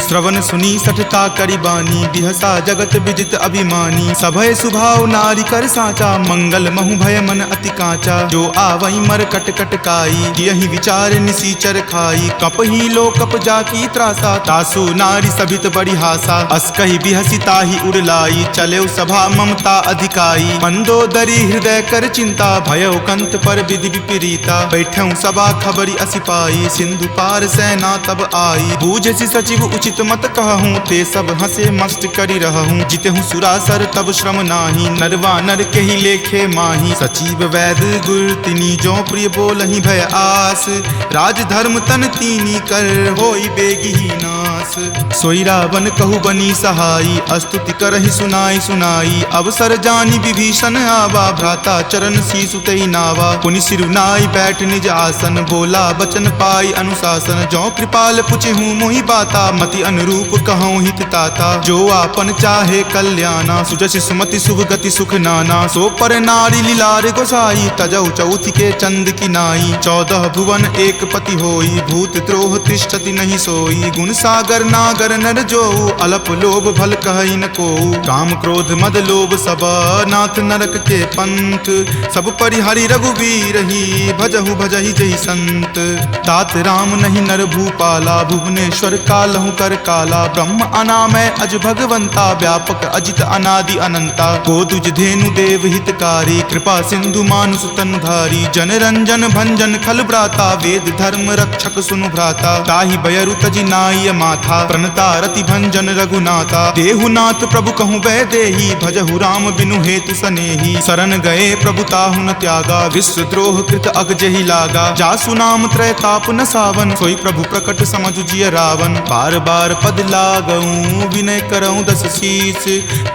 श्रवण सुनी सठता करि बानी, बिहसा जगत विजित अभिमानी। सभय सुभाव नारी कर साचा, मंगल महु भय मन अति काचा। जो आवई मर कट कट काई, यही विचार निसीचर खाई। कप ही लो कप जाकी त्रासा, तासु नारी सभित बड़ी हासा। अस कही बिहसी ताही उड़लाई, चले सभा ममता अधिकाई। मंदोदरी हृदय कर चिंता, भयो कंत पर विधि विपरीता। बैठऊँ सभा खबरी असिपाई, सिंधु पार सेना तब आई। बूझसी सचिव उचित मत कहूँ, ते सब हंसे मस्त करी रहूँ। जितहूँ सुरासर तब श्रम नाही, नरवा नर के ही लेखे माही। सचिव वैद गुर तिनी, जो प्रिय बोलहि भय आस। राज धर्म तन तीनी कर, होई बेगी ही नास। सोई रावण कहु बनी सहाई, स्तुति करहि सुनाई सुनाई। अवसर जानी विभीषण आवा, भ्राता चरण शीसु तेहि नावा। पुनि सिरुनाई बैठ निज आसन, बोला बचन पाई अनुशासन। जो कृपाल पुछहूँ मोहि बाता, मति अनुरूप कहूँ हित ताता। जो आपन चाहे कल्याणा, सुजस सुमति शुभ गति सुख नाना। सो पर नारी लीलार गोसाई, तजौ चौथि के चंद की नाई। 14 भुवन एक पति होई, भूत द्रोह तिष्ठति नहीं सोई। गुण सागर नागर नर जो, अलप लोभ भल कहई न को। काम क्रोध मद लोभ सब, नाथ नरक के पंथ। सब परिहरि रघुवीर ही, भजहु भजहि जहि संत। तात राम नहीं नर भूपाला, भुवनेश्वर कालहु कर काला। ब्रह्म अनामय अज भगवंता, व्यापक अजित अनादि अनंता। गोदुज धेनु देव हितकारी, कृपा सिंधु मानुष तनधारी। जन रंजन भंजन खल भ्राता, वेद धर्म रक्षक सुनु भ्राता। ताहि बयरु तजि नाय माथा, प्रणता रति भंजन रघुनाथा। देहुनाथ प्रभु कहूँ वै देही, भजहु राम बिनु हेतु सनेही। शरण गए प्रभु ताहु न त्यागा, विश्व द्रोह कृत अग जहि लागा। जासु नाम त्रय ताप न सावन, सोई प्रभु प्रकट समझु जिय रावण। बार बार पद लागऊँ, विनय करऊँ दस शीस।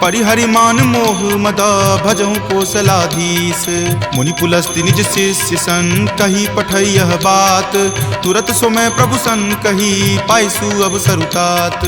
परिहरि मान मोह मद, भजहु कौशलाधीश। मुनि पुलस्ति निज शिष्य सन, कही पठई यह बात। तुरत सो मैं प्रभु सन कही, पाइसु अब सरुतात।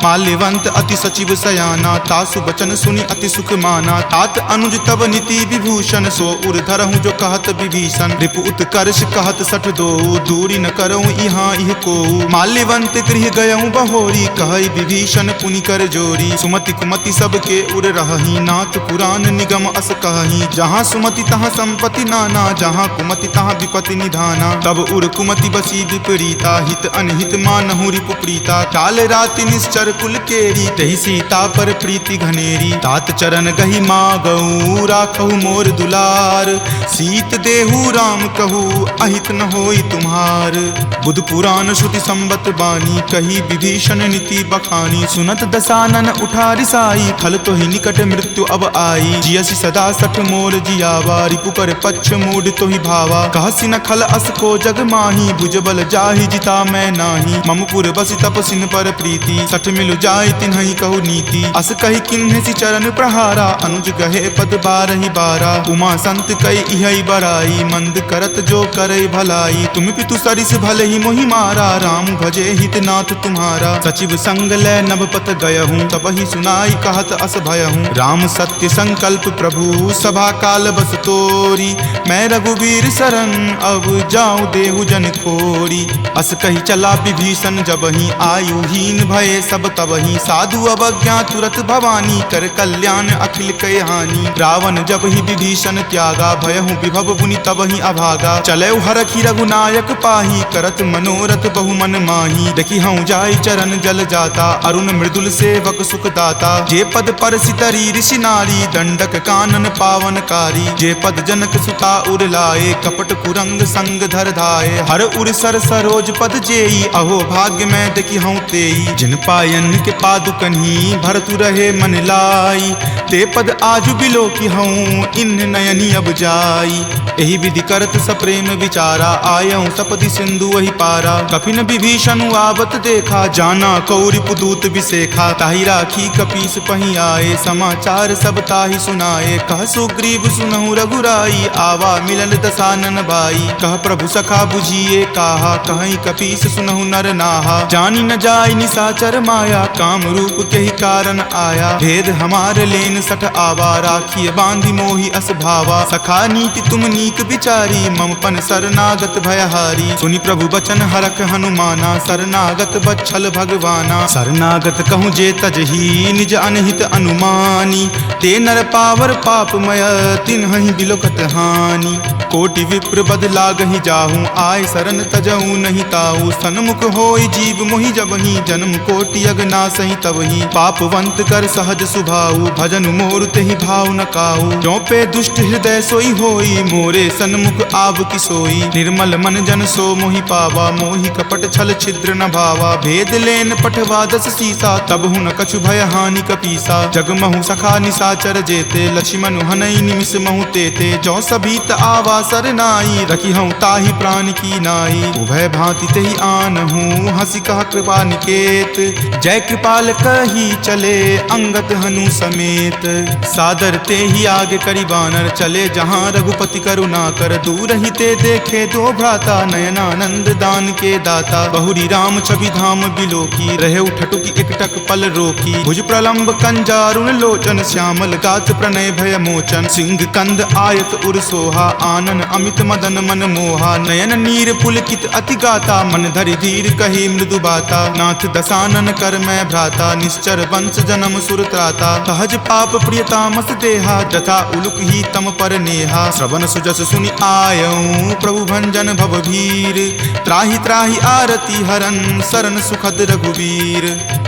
माल्यवंत अति सचिव सयाना, तासु बचन सुनि अति सुख माना। तात अनुज तब नीति विभूषण, सो उर धरहूँ जो कहत विभीषण। रिपु उत्कर्ष कहत सठ दो, दूरी न करऊँ यहाँ इह को। माल्यवंत गृह गयऊँ बहोरी, कहई विभीषण पुनि कर जोरी। सुमति कुमति सबके उर रहही, नाथ पुराण निगम अस कहही। जहाँ सुमति तहाँ संपत्ति नाना, जहाँ कुमति तहाँ विपत्ति निधाना। तब उर कुमति बसी विपरीता, हित अनहित मानहु रिपु प्रीता। काल राति निश्चर कुल केरी, तहि सीता पर प्रीति घनेरी। तात चरण गहि मागऊ, राखहु मोर दुलार। सीत देहु राम कहू, अहित न होई तुम्हार। बुध पुराण श्रुति संबत बानी, कही विभीषण नीति बखानी। सुनत दसानन उठा रिसाई, खल तो ही निकट मृत्यु अब आई। जियसि सदा सठ मोर जियावा, रिपु पर पक्ष मूड तो ही भावा। कहसि न खल अस को जग माही, भुजबल जाहि ताहि जिता मैं नाही। ममपुर बसि तपसिन पर प्रीति, सठ मिलु जाय तिन्हि कहु नीति। अस कहि किन्हे सि चरण प्रहारा, अनुज गहे पद बारहि बारा। उमा संत कई इहै बड़ाई, मंद करत जो करे भलाई। तुम पितु सरिस भले ही मोहि मारा, राम भजे हितनाथ तुम्हारा। सचिव संग लै नभपत गयहूँ, तब ही सुनाई कहत अस भयहूँ। राम सत्य संकल्प प्रभु, सभा काल बस तोरी। मैं रघुवीर शरण, अब जाऊँ देहु जन खोरी। अस कही चला विभीषण जबहि, आयुहीन भये सब तबहि। साधु अवज्ञा तुरत भवानी, कर कल्याण अखिल कय हानि। रावण जब ही विभीषण त्यागा, भयहु विभव बुनि तबहि अभागा। चले हरखी रघुनायक पाही, करत मनोरथ बहु मन माही। देखी हूँ जाय चरण जल जाता, अरुण मृदुल सेवक सुख दाता। जे पद पर सितरी ऋषि नारी, दंडक कानन पावनकारी। जे पद जनक सुता उर लाए, कपट कुरंग संग धर धाये। हर उर सर सरोज पद जेई, अहो भाग्य में देखी हूँ तेई। जिन पायन के पादुकन्ही, भरतु रहे मन लाई। ते पद आजु बिलो की हूँ, इन नयनी अब जाई। एहि विधि करत सप्रेम विचारा, आयऊँ सपदि सिंधु वही पारा। कपिन विभीषण आवत देखा, जाना कौरि पुदूत विसेखा। ताहि राखी कपीस पही आए, समाचार सब ताहि सुनाए। कह सुग्रीव सुनहु रघुराई, आवा मिलन दसानन भाई। कह प्रभु सखा बुझिए काहा, कहीं कपीस सुनहु नर नाहा। जानी न जाय निसाचर माया, काम रूप के ही कारण आया। भेद हमार लेन सठ आवा, राखिए बांधि मोहि अस भावा। सखा नीति तुम नीक विचारी, ममपन शरणागत भयहारी। सुनि प्रभु बचन हरख हनुमाना, शरणागत बच्छल भगवाना। शरणागत कहूँ जे तजही, निज अनहित अनुमानी। ते नर पावर पापमय, तिन्हि बिलोकत हानि। कोटि विप्र बद लागहि जाहूँ, आय शरण तजहूँ नहीं ताऊ। सन्मुख होय जीव मोहि जबहि, जन्म कोटि अगनासहि तबहि। पापवंत कर सहज सुभाऊ, भजन मोर तेहि भाव न काऊ। जो पे दुष्ट हृदय सोई होई, मोरे सन्मुख आब की सोई। निर्मल मन जन सो मोहि पावा, मोहि कपट छल छिद्र न भावा। भेद लेन पठवा दस सीसा, तब हूँ न कछु भय हानि कपीसा। जगमहु सखा निसाचर जेते, लक्ष्मण हनई निमिष महु तेते। जो सभीत आवा सरनाई, रखी हूँ ताहि प्राण की नाई। उभय भांति तेहि आनहूँ, हंसी कह कृपा निकेत। जय कृपाल कही चले, अंगत हनु समेत। सादर ते ही आगे करी बानर, चले जहाँ रघुपति करुणा कर। दूर ही ते देखे दो भ्राता, नयनानंद दान के दाता। बहुरी राम छवि धाम बिलोकी, रहे उठटुकी एकटक पल रोकी। भुज प्रलंब कंजारुण लोचन, श्यामल गात प्रणय भय मोचन। सिंह कंद आयत उर सोहा, आनन अमित मदन मन मोहा। नयन नीर पुलकित अति गाता, मन धरि धीर कही मृदु बाता। नाथ दसानन कर मैं भ्राता, निश्चर वंश जन्म सुर त्राता। सहज पाप प्रियतामस देहा, जथा उलुक ही तम पर नेहा। श्रवण सुजस सुनि आयऊँ, प्रभु भंजन भव भीर। त्राहि त्राहि आरती हरन, शरण सुखद रघुवीर।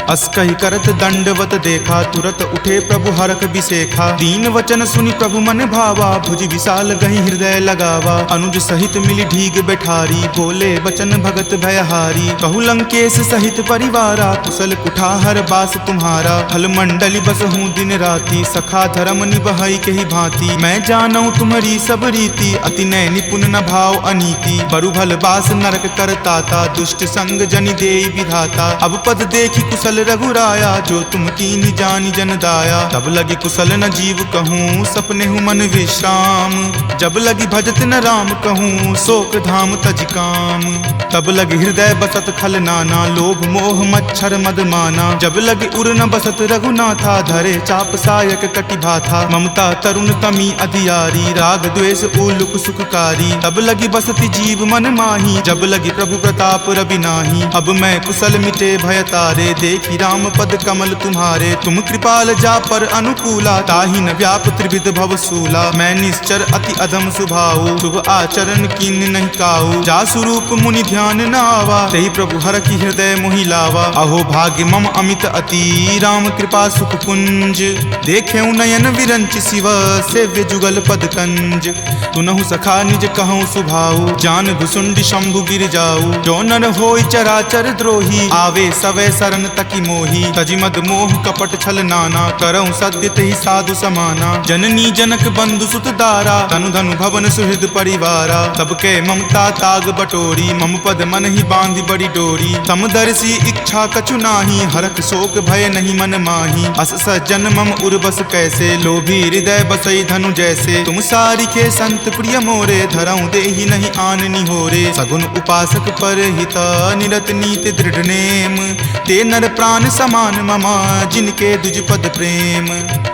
अस कहि करत दंडवत देखा, तुरत उठे प्रभु हरख बिसेखा। दीन वचन सुनि प्रभु मन भावा, भुज विशाल गहि हृदय लगावा। अनुज सहित मिली ढीग बैठारी, बोले वचन भगत भयहारी। कहु लंकेश सहित परिवारा, कुशल कुठार बास तुम्हारा। फल मंडली बस हूँ दिन राति, सखा धर्म निबहई के ही भांति। मैं जानऊँ तुम्हारी सब रीति, अति नय निपुण न भाव अनीति। बरु भल बास नरक करताता, दुष्ट संग जनि देई विधाता। अब पद देखी कुशल रघुराया, जो तुम कीन्ही जानि जन दाया। तब लगी कुशल न जीव कहूँ, सपने हूँ मन विश्राम। जब लगी भजत न राम कहूँ, शोक धाम तज काम। तब लगी हृदय बसत खल नाना, लोभ मोह मच्छर मद माना। जब लगी उर न बसत रघुनाथा, धरे चाप सायक कटि भाथा। ममता तरुण तमी अधियारी, राग द्वेष उलुक सुखकारी। तब लगी बसति जीव मन माही, जब लगी प्रभु प्रताप रवि नाही। अब मैं कुशल मिटे भय तारे, देखी राम पद कमल तुम्हारे। तुम कृपाल जा पर अनुकूला, ताहि न व्याप त्रिविध भव सूला। मैं निश्चर अति अधम सुभाऊ, शुभ आचरण कीन नहीं काऊ। जा स्वरूप मुनि ध्यान न आवा, तेहि प्रभु हर की हृदय मोहि लावा। अहो भाग्य मम अमित अति, राम कृपा सुख पुंज। देखे नयन विरंच शिव, सेव्य जुगल पद कंज। तुनहु सखा निज कहूँ सुभाऊ, जान भुसुंडी शंभु गिर जाऊ। जो नर होय चराचर द्रोही, आवे सवै शरण तकी मोही। तजि मद मोह कपट छल नाना, करऊँ सद्य तेहि साधु समाना। जननी जनक बंधु सुत दारा, तनु धनु भवन सुहृद परिवारा। तब के ममता ताग बटोरी, मम पद मन ही बांधी बड़ी डोरी। तम दर्शी इच्छा कछु नाही, हरख शोक भय नहीं मन माही। अस सज्जन मम उर्बस कैसे, लोभी हृदय बसई धनु जैसे। तुम सारिखे संत प्रिय मोरे, धरऊं देहि नहीं आन निहोरे। सगुन उपासक पर हिता, निरत नीति दृढ़ नेम। ते नर प्राण समान ममा, जिनके दुज पद प्रेम।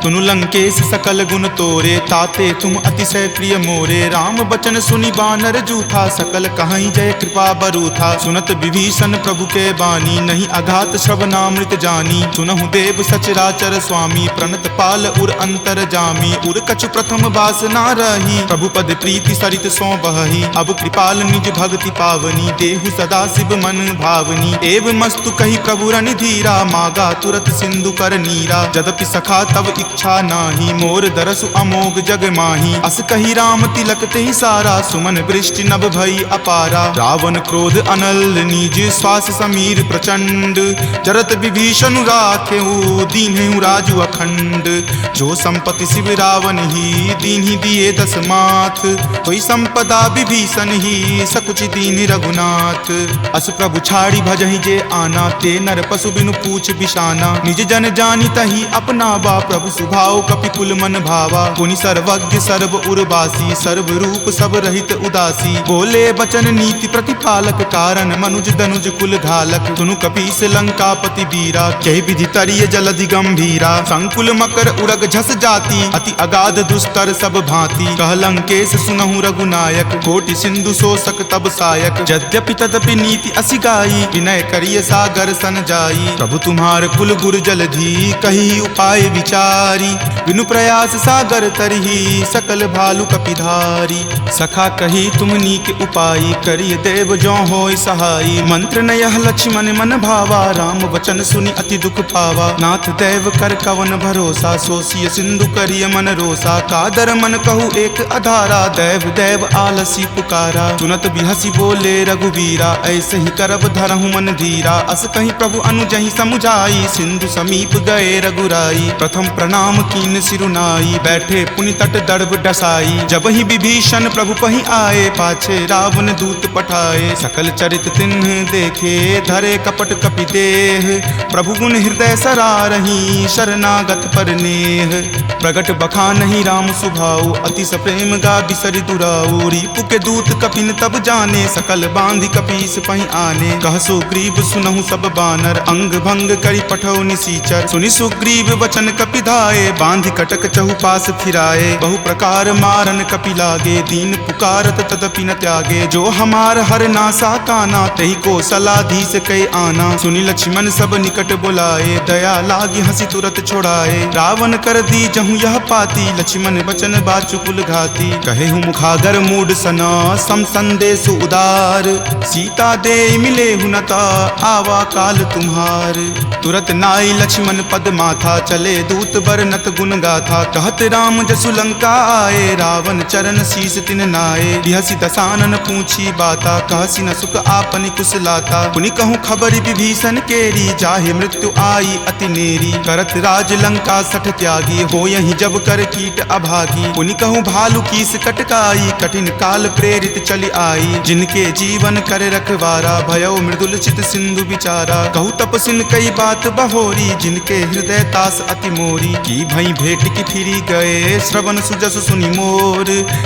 तुनु लंकेश सकल गुण तोरे, ताते तुम अतिशय प्रिय मोरे। राम बचन सुनि बानर जूथा, सकल कहाई जय कृपा बरूथा। सुनत विभीषण प्रभु के बानी, नहीं अघात श्रवणामृत जानी। सुनहु देव सचराचर स्वामी, प्रणत पाल उर अंतर जामी। उर कछु प्रथम बास ना रही, प्रभु पद प्रीति सरित सो बही। अब कृपाल निज भक्ति पावनी, देहु सदा शिव मन भावनी। एव मस्तु कही प्रभु रण धीरा, मागा तुरत सिंधु कर नीरा। जदपि सखा तब इच्छा नाही, मोर दरसु अमोघ जग माही। अस कही राम तिलक तेहि सारा, सुमन वृष्टि नभ भई अपारा। रावण क्रोध अनल निज, श्वास समीर प्रचंड। जरत विभीषण राखेहु, दीन्हु राजु अखंड। जो संपत्ति शिव रावण ही, दीन्हि दिए दस माथ। कोई संपदा विभीषण ही, सकुच दीन रघुनाथ। अस प्रभु छाड़ी भजहि जे आना, ते नर पशु बिनु पूछ बिशाना। निज जन जानी तहि अपनावा, प्रभु सुभाव कपिकुल मन भावा। पुनि सर्वज्ञ सर्व उर्वासी, सर्व रूप सब रहित उदासी। बोले बचन नीति प्रतिपालक, कारण मनुज दनुज कुल घालक। सुनु कपीस लंकापति वीरा, कहि विधि तरिय जलधि गंभीरा। संकुल मकर उड़ग झस जाति, अति अगाध दुस्तर सब भांति। कह लंकेश सुनहु रघुनायक, कोटि सिंधु शोषक तब सायक। यद्यपि तदपि नीति असि गाई, विनय करिय सागर सन जाई। प्रभु तुम्हार कुल गुर जलधि, कही उपाय विचारी। बिनु प्रयास सागर तरही, सकल भालु कपिधारी। सखा कही तुम नीक उपाई, करिय देव जो होय सहाई। मंत्र न यह लक्ष्मण मन भावा, राम वचन सुनि अति दुख पावा। नाथ देव कर कवन भरोसा, सोसिय सिंधु करिय मन रोसा। कादर मन कहु एक अधारा, देव देव आलसी पुकारा। सुनत बिहसी बोले रघुवीरा, ऐसे ही करब धरहु मन धीरा। अस कहीं प्रभु अनुजहि समुझाई, सिंधु समीप गए रघुराई। प्रथम प्रणाम कीन सिरुनाई, बैठे पुनि तट दर्भ डसाई। जब ही विभीषण प्रभु पहि आए, पाछे रावण दूत पठाए। सकल चरित तिन्ह देखे, धरे कपट कपि देह। प्रभु गुण हृदय सरारही, शरणागत पर नेह। प्रगट बखानहि राम सुभाऊ, अति सप्रेम गा बिसरि दुराऊ। रिपु के दूत कपिन तब जाने, सकल बांधि कपीस पहि आने। कह सुग्रीव सुनहु सब बानर, अंग भंग करि पठौ निसीचर। सुनि सुग्रीव वचन कपिधाए, बांधि कटक चहुपास फिराए। बहु प्रकार मारन कपि लागे, दीन पुकारत तदपि न त्यागे। जो हमार हर नासा काना, तहि को सलाधीस कई आना। सुनि लक्ष्मण सब निकट बुलाए, दया लागी हंसी तुरत छोड़ाए। रावण कर दी जहु यह पाती, लक्ष्मण बचन बाचु कुल घाती। कहे हूँ मुखागर मूड सना, सम संदेश उदार। सीता दे मिले हुनता, आवा काल तुम्हार। तुरत नाई लक्ष्मण पद माथा, चले दूत बरनत गुण गाथा। कहत राम जसु लंका आए, रावण चरण शीस तिन नाये। बिहसी दसानन पूछी बाता, कहसी न सुख आपनि कुशलाता। पुनि कहूँ खबरि विभीषण केरी, जाहे मृत्यु आई अति नेरी। करत राज लंका सठ त्यागी, हो यही जब कर कीट अभागी। पुनि कहूँ भालु कीस कटकाई, कठिन काल प्रेरित चली आई। जिनके जीवन कर रखवारा, भयो मृदुल चित सिंधु विचारा। कहूँ तपसिन कई बात बहोरी, जिनके हृदय तास अति मोरी। की भई भेट की फिरी गए, श्रवण सुजस सुनि मोर।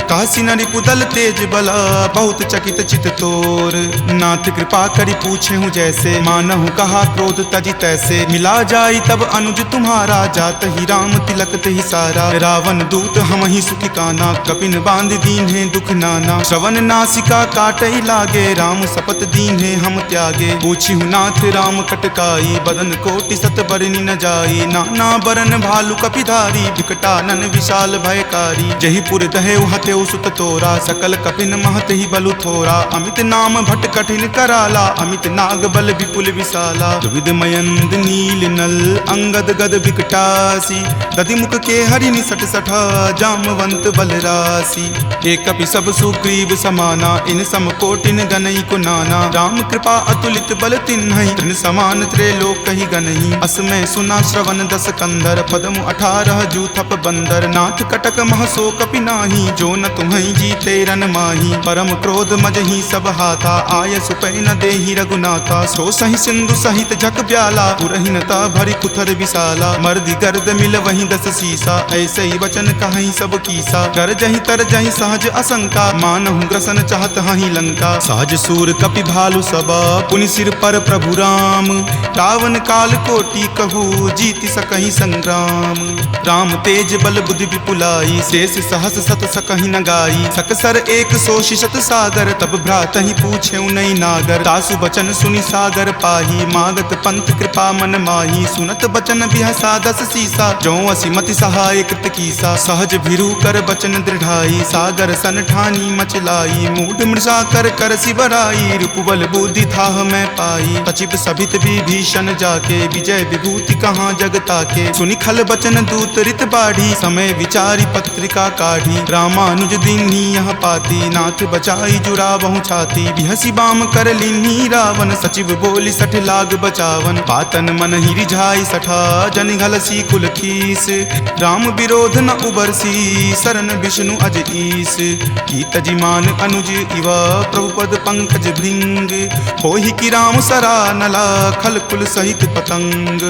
कहसी न रिपुदल तेज बला, बहुत चकित चित तोर। नाथ कृपा करि पूछे हूँ जैसे, मानहु कहा क्रोध तजि तैसे। मिला जाई तब अनुज तुम्हारा, जात ही राम तिलक तेहि सारा। रावण दूत हम ही सुखी काना, कपिन बांध दीन है दुख नाना। श्रवण नासिका काटई लागे, राम सपत दीन है हम त्यागे। पूछी हूँ नाथ राम कटकाई, बदन कोटि सत बरनी न जाई। नाना बरन भालु कपिधारी, विकटानन विशाल भयकारी। जही पुर दहेउ हतेउ सुत तोरा, सकल कपिन महत ही बलु थोरा। अमित नाम भट कठिन कराला, अमित नाग बल विपुल विशाला। द्विविध मयंद नील नल, अंगद गद विकटासी। दधि मुख के हरि निसट सठा, जामवंत बल राशि। एक कपि सब सुग्रीव समाना, इन सम कोटिन गनई को नाना। राम कृपा अतुलित बल तिन्हई, तृण समान त्रैलोक कहि गनहि। असमय सुना श्रवण दस कंधर, पदमु 18 जूथप बंदर। नाथ कटक महसो कपि नाही, जो न तुम्हें जीते रन माही। परम क्रोध मजही सब हाथा, आय सुपै न देहि रघुनाथा। सो सही सिंधु सहित झक ब्याला, पुरहीनता भरी कुथर विशाला। मर्दी गर्द मिल वहीं 10 सीसा, ऐसे ही वचन कहीं सब कीसा। कर जही तर जही सहज असंका, मानहु ग्रसन चाहत हहीं लंका। सहज सूर कपि भालु सबा, पुनि सिर पर प्रभु राम। रावण काल कोटि कहू, जीति सकहि संग्राम। राम तेज बल बुद्धि विपुलाई, शेष सहस सत सकहि न गाई। सकसर एक सोषि शत सागर, तब भ्रातहि पूछेउ नहीं नागर। तासु बचन सुनि सागर पाही, मागत पंथ कृपा मन माही। सुनत बचन बिहसा 10 सीसा, जो असि मति सहाय कृत कीसा। सहज भिरू कर बचन दृढ़ाई, सागर सन ठानी मचलाई। मूढ़ मृषा कर कर सिबराई, रूपबल बुद्धि थाह मैं पाई। सचिव सभित विभीषण जाके, विजय विभूति कहाँ जगता के। सुनि खल बचन दूत रित बाढ़ी, समय विचारी पत्रिका काढ़ी। रामानुज दीन्ही यह पाती, नाथ बचाई जुड़ावहु छाती। बिहसी बाम कर लीन्ही रावण, सचिव बोली सठ लाग बचावन। पातन मन ही रिझाई सठा, जन घलसी कुल खीस। राम विरोध न उबरसी, शरण विष्णु अज ईस। की तजिमान अनुज इवा, प्रभुपद पंकज भृंग। होहि की राम सरा नला, खल कुल सहित पतंग।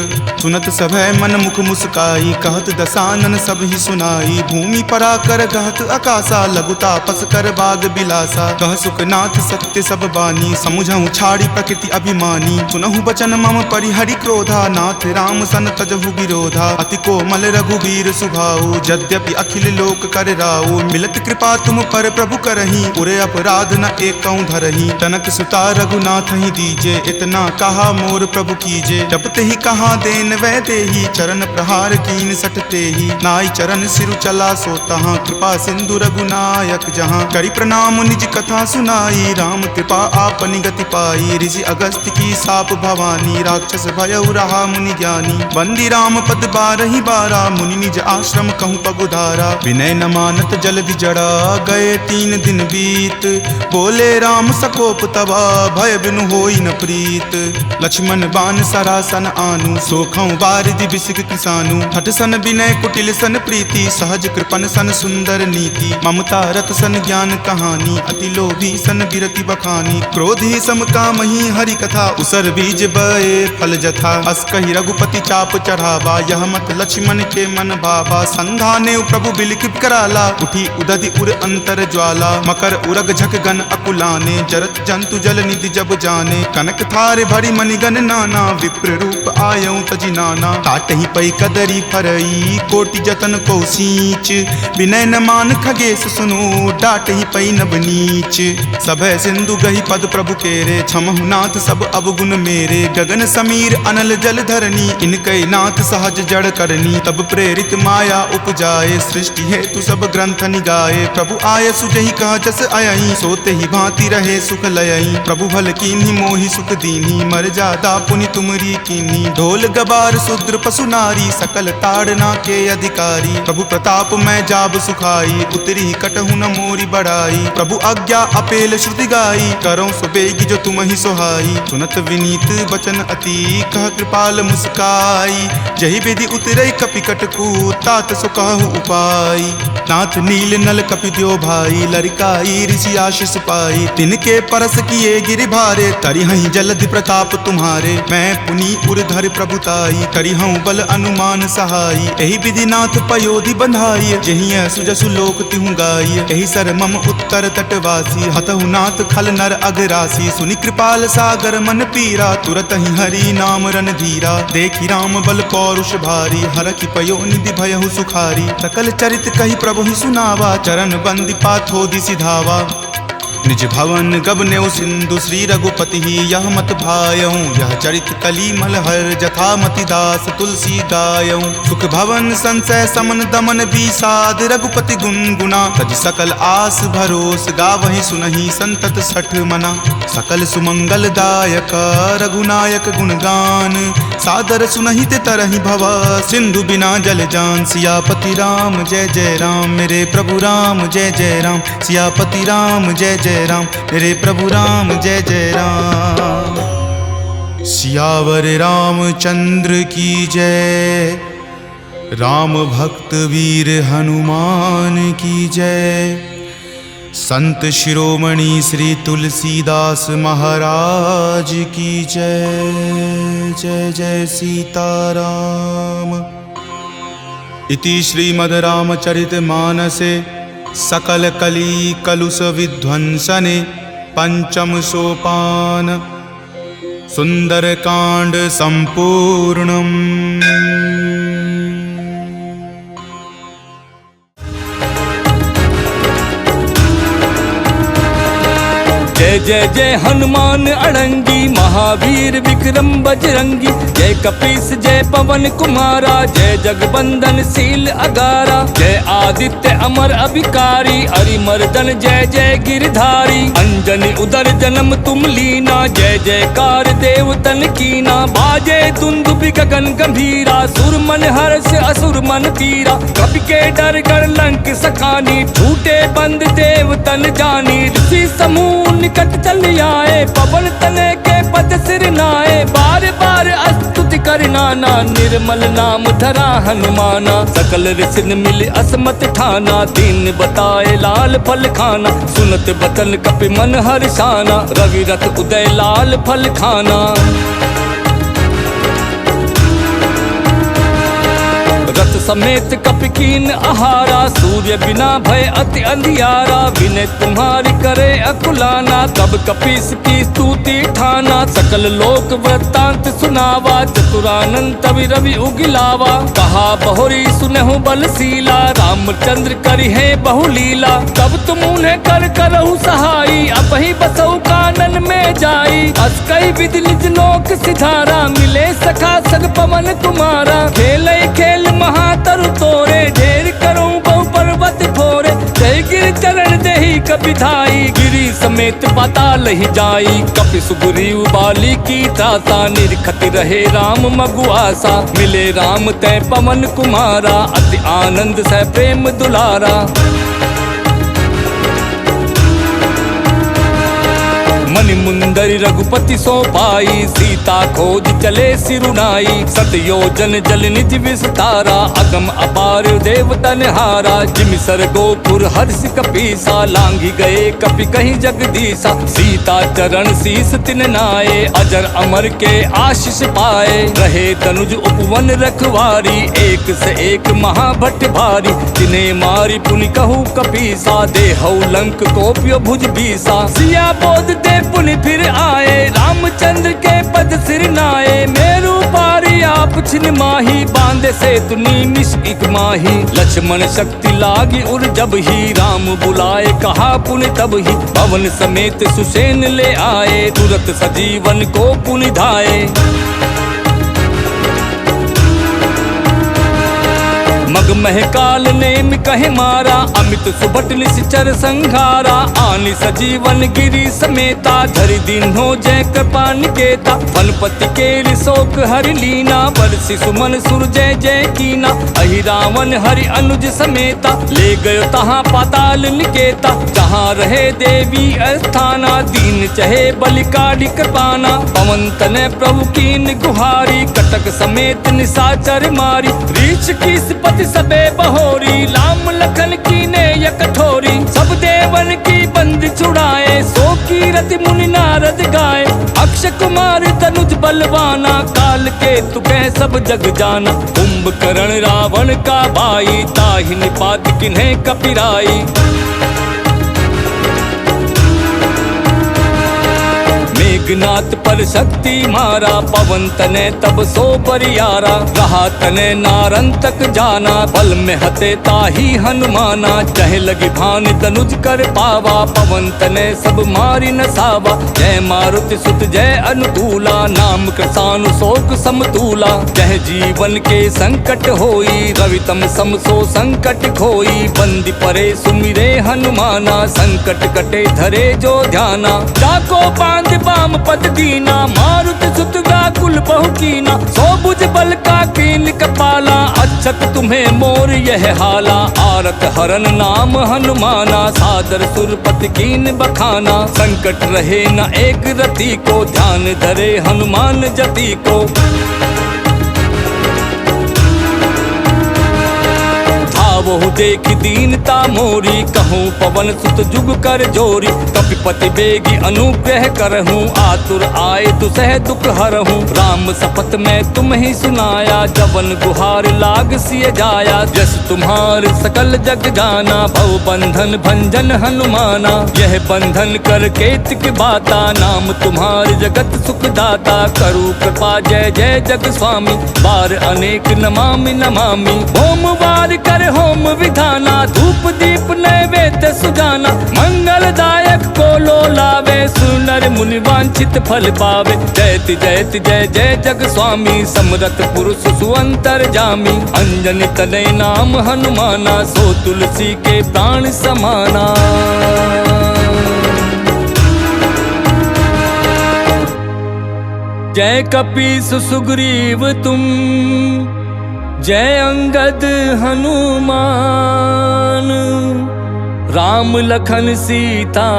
सुनत सभय मन मुख मुस्काई, कहत दसानन सब ही सुनाई। भूमि परा कर गहत आकाशा, लघु तापस कर बाग बिलासा। कह सुखनाथ सत्य सब बानी, समुझहु छाड़ी प्रकृति अभिमानी। सुनहु बचन मम परिहरि क्रोधा, नाथ राम सन तजहु विरोधा। अति कोमल रघुबीर सुभाऊ, यद्यपि अखिल लोक कर राऊ। मिलत कृपा तुम पर प्रभु करही, उरे अपराध न एकौ धरही। तनक सुता रघुनाथ ही दीजे, इतना कहा मोर प्रभु कीजे। जपते ही कहा देन वै देही, चरण प्रहार कीन सटते ही। नाई चरण सिरु चला सो तहाँ, कृपा सिंधु रघुनायक जहाँ। करि प्रणाम निज कथा सुनाई, राम कृपा आपनि गति पाई। ऋषि अगस्त्य की साप भवानी, राक्षस भयउ रहा मुनि ज्ञानी। बंदी राम पद 12 बारा, मुनि निज आश्रम कहूँ पगुधारा। विनय न मानत जलधि जड़ा, गए 3 दिन बीत। बोले राम सकोप तबा, भय बिनु होई न प्रीत। लक्ष्मण बान सरासन आनु, सोखौ बारिधि बिसिक किसानु। हठ सन विनय कुटिल सन प्रीति, सहज कृपन सन सुंदर नीति। ममता रत सन ज्ञान कहानी, अति लोभी सन बिरति बखानी। क्रोधी सम कामहि हरि कथा, उसर बीज बए फल जथा। अस कहि रघुपति चाप चढ़ावा, यह मत लक्ष्मण के मन भावा। संधाने प्रभु बिलिख कराला, उठी उदधि उर अंतर ज्वाला। मकर उरग झक गन अकुलाने, जरत जंतु जल निधि जब जाने। कनक थारे भरी मणिगन नाना, विप्र रूप आयऊ तजि नाना। काटहि पै कदरी फरई, कोटि जतन को सींच। विनय न मान खगेश सुनो, डाटहि पै नब नीच। सभय सिंधु गहि पद प्रभु केरे, क्षमहु नाथ सब अवगुण मेरे। गगन समीर अनल जल धरनी, इनकै नाथ सहज जड़ करनी। तब प्रेरित माया उपजाए, सृष्टि हेतु सब ग्रंथ निगाए। प्रभु आय सुजहि कह जस अयहि, सोते ही भांति रहे सुख लयहि। प्रभु भल कीन्ही मोहि सुख दीन्ही, मर जादा पुनि तुमरी कीन्ही। ढोल गबार शूद्र पशु नारी, सकल ताड़ना के अधिकारी। प्रभु प्रताप मैं जाब सुखाई, उतरी कटहु न मोरी बड़ाई। प्रभु आज्ञा अपेल श्रुति गाई, करौं सुबेगी जो तुम ही सोहाई। सुनत विनीत बचन अति, कह कृपाल मुस्काई। जहि विधि उतरई कपि कटकू, तात सो कहु उपाय। नाथ नील नल कपि द्यो भाई, लरिकाई ऋषि आशीष पाई। तिनके परस किए गिरि भारे, तरिहहि जलधि प्रताप तुम्हारे। मैं पुनि उरधर प्रभुताई, करिहऊँ बल अनुमान सहाई। एहि विधि नाथ पयोधि बंधाई, जहिं सुजसु लोक तिहु गाई। एहि सर मम उत्तर तटवासी, हतहु नाथ खल नर अगरासी। सुनि कृपाल सागर मन पीरा, तुरत ही हरि नाम रन धीरा। देखि राम बल पौरुष भारी, हरखि पयो निधि भयहु सुखारी। सकल चरित कहि प्रभु ही सुनावा, चरण बंदी पाथोधि सिधावा। निज भवन गबनेउ सिंधु, श्री रघुपति ही यह मत भायऊँ। यह चरित कली मलहर, जथा मति दास तुलसी गायऊँ। सुख भवन संशय समन दमन बीसाद, रघुपति गुनगुना। तज सकल आस भरोस, गावहि सुनहि संतत सठ मना। सकल सुमंगल दायक, रघुनायक गुणगान। सादर सुनहि ते तरहि भवा, सिंधु बिना जल जान। सियापति राम जय जय राम, मेरे प्रभु राम जय जय राम। सियापति राम जय जय राम, मेरे प्रभु राम जय जय राम। सियावर रामचंद्र की जय, राम भक्त वीर हनुमान की जय। संत शिरोमणि श्री तुलसीदास महाराज की जय। जय जय सीताराम। इति श्रीमद् रामचरितमानसे सकल कली कलुष विध्वंसने पंचम सोपान सुंदरकांड संपूर्णम्। जय जय जय हनुमान अड़ंगी, महावीर विक्रम बजरंगी। जय कपीस जय पवन कुमारा, जय जगबंदन शील अगारा। जय आदित्य अमर अभिकारी, अरिमर्दन जय जय गिरधारी। अंजनी उदर जन्म तुम लीना, जय जयकार देवतन कीना। बाजे दुंदुभि गगन गंभीरा, सुर मन हर्ष असुर मन पीरा। कपि के डर गढ़ लंक सखानी, छूटे बंद देवतन जानी। ऋषि समूह निकट चल आए, पवन तने के पद सिर नाए। बार बार स्तुति कर नाना, निर्मल नाम धरा हनुमाना। सकल ऋषिन मिल असमत ठाना, दीन बताए लाल फल खाना। सुनत बचन कपि मन हर्षाना, रवि रथ उदय लाल फल खाना। रथ समेत कपि कीन आहारा, सूर्य बिना भय अति अंधियारा। विनय तुम्हारी करे अकुलाना, तब कपीस की स्तुति ठाना। सकल लोक वृत्तांत सुनावा, चतुरानंद तवि रवि उगिलावा। कहा बहुरी सुनहु बलशीला, रामचंद्र करि है बहुलीला। तब तुम उन्हें कर करहु सहाई, अपहि बसहु कानन में जाई। अस कई विधि निज लोक सिधारा, मिले सखा सग पवन तुम्हारा। खेल खेल महातरु तोरे, ढेर करूं बहु पर्वत फोरे। जय गिर चरण देहि कपि धाई, गिरि समेत पाताल ही जाई। कपि सुग्रीव बाली की त्रासा, निरखत रहे राम मगुआसा। मिले राम तै पवन कुमारा, अति आनंद सह प्रेम दुलारा। मनि मुंदरि रघुपति सो पाई, सीता खोज चले सिरुनाई। सतयोजन जल निज विस्तारा, अगम अपार देवतन हारा। जिमि सरगोपुर हर्ष कपीसा, लांघी गए कपि कहीं जगदीसा। सीता चरण शीस तिन नाये, अजर अमर के आशीष पाए। रहे तनुज उपवन रखवारी, एक से एक महाभट भारी। तिन्हें मारी पुनि कहू कपीसा, देहौ लंक कोप्यो भुज बीसा। सिया बोध दे पुनि फिर आए, रामचंद्र के पद सिर नाए। मेरू पारी आप छिन माही, बांधे से तुनी मिश एक माही। लक्ष्मण शक्ति लागी उर जब ही, राम बुलाए कहा पुनि तब ही। पवन समेत सुसेन ले आए, तुरत सजीवन को पुनि धाये। मग महकाल नेम कहे मारा, अमित सुभट निश्चर संघारा। आनि सजीवन गिरी समेता, धरि दीन्हो जय कृपा निकेता। वनपति के रिशोक हरि लीना, बरसि सुमन सुर जय जय कीना। अहि रावण हरि अनुज समेता, ले गयो तहाँ पाताल निकेता। जहाँ रहे देवी अस्थाना, दीन चहे बलिकाडि कृपाना। पवन तनय प्रभु कीन गुहारी, कटक समेत निशाचर मारी। रीछ की पति सबे बहोरी, राम लखन कीने य कठोरी। सब देवन की बंद छुड़ाए, सो कीरति मुनि नारद गाए। अक्षय कुमार तनुज बलवाना, काल के तुकै सब जग जाना। कुंभकर्ण रावण का भाई, ताहि निपात किन्हें कपिराई। मेघनाथ पर शक्ति मारा, पवन तने तब सो परियारा। रहा तने नारन तक जाना, बल में हते ताही हनुमाना। चहे लगी भान तनुज कर पावा, पवन तने सब मारी न सावा। जय मारुति सुत जय अनुकूला, नाम कृसानु शोक समतूला। जय जीवन के संकट होई, रवितम सम सो संकट खोई। बंदी परे सुमिरे हनुमाना, संकट कटे धरे जो ध्याना। जाको बांध बाम पद दीना, मारुति सुत व्याकुल बहु कीना। सो भुज बल का कीन कपाला, अच्छत तुम्हें मोर यह हाला। आरत हरन नाम हनुमाना, सादर सुरपति कीन बखाना। संकट रहे न एक रति को, ध्यान धरे हनुमान जति को। आवो देख दीनता मोरी, कहूँ पवन सुत जुग कर जोरी। कपिपति बेगी अनुग्रह करहूँ, आतुर आए तु सह दुख हरहूँ। राम सपथ में तुम ही सुनाया, जवन गुहार लाग सिय जाया। जस तुम्हार सकल जग जाना, भव बंधन भंजन हनुमाना। यह बंधन कर केतिक बाता, नाम तुम्हार जगत सुख दाता। करु कृपा जय जय जग स्वामी, बार अनेक नमामि नमामि। होम वार कर होम विधाना, धूप दीप नैवेद्य सुजाना। मंगलदायक को लो लावे, सुनर मुनि वांछित फल पावे। जयति जयति जय जय जग स्वामी, समरथ पुरुष सुअंतर जामी। अंजनी तनय नाम हनुमाना, सो तुलसी के प्राण समाना। जय कपीस सुग्रीव तुम, जय अंगद हनुमान। राम लखन सीता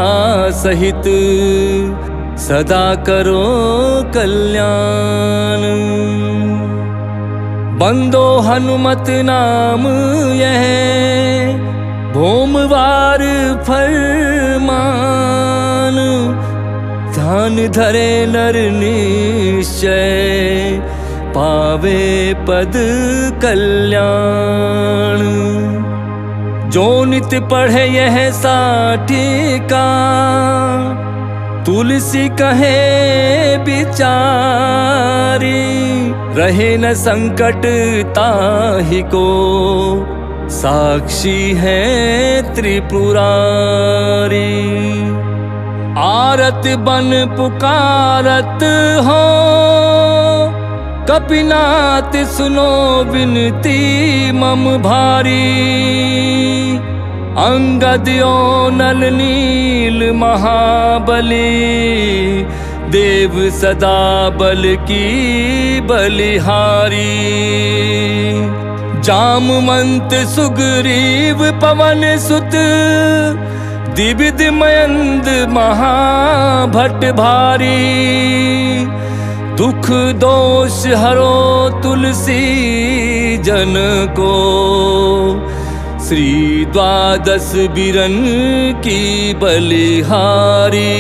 सहित, सदा करो कल्याण। बंदो हनुमत नाम यह, भोमवार फरमान। ध्यान धरे नर निश्चय, पावे पद कल्याण। जो नित पढ़े यह साटिका, तुलसी कहे बिचारी। रहे न संकट ताहि को, साक्षी है त्रिपुरारी। आरत बन पुकारत हो, कपिनाथ सुनो विनती मम भारी। अंगदयो नल नील महाबली, देव सदा बल की बलिहारी। जामवंत सुग्रीव पवन सुत, द्विविध मयंद महाभट भारी। दुख दोष हरो तुलसी जन को, श्री द्वादश बिरन की बलिहारी।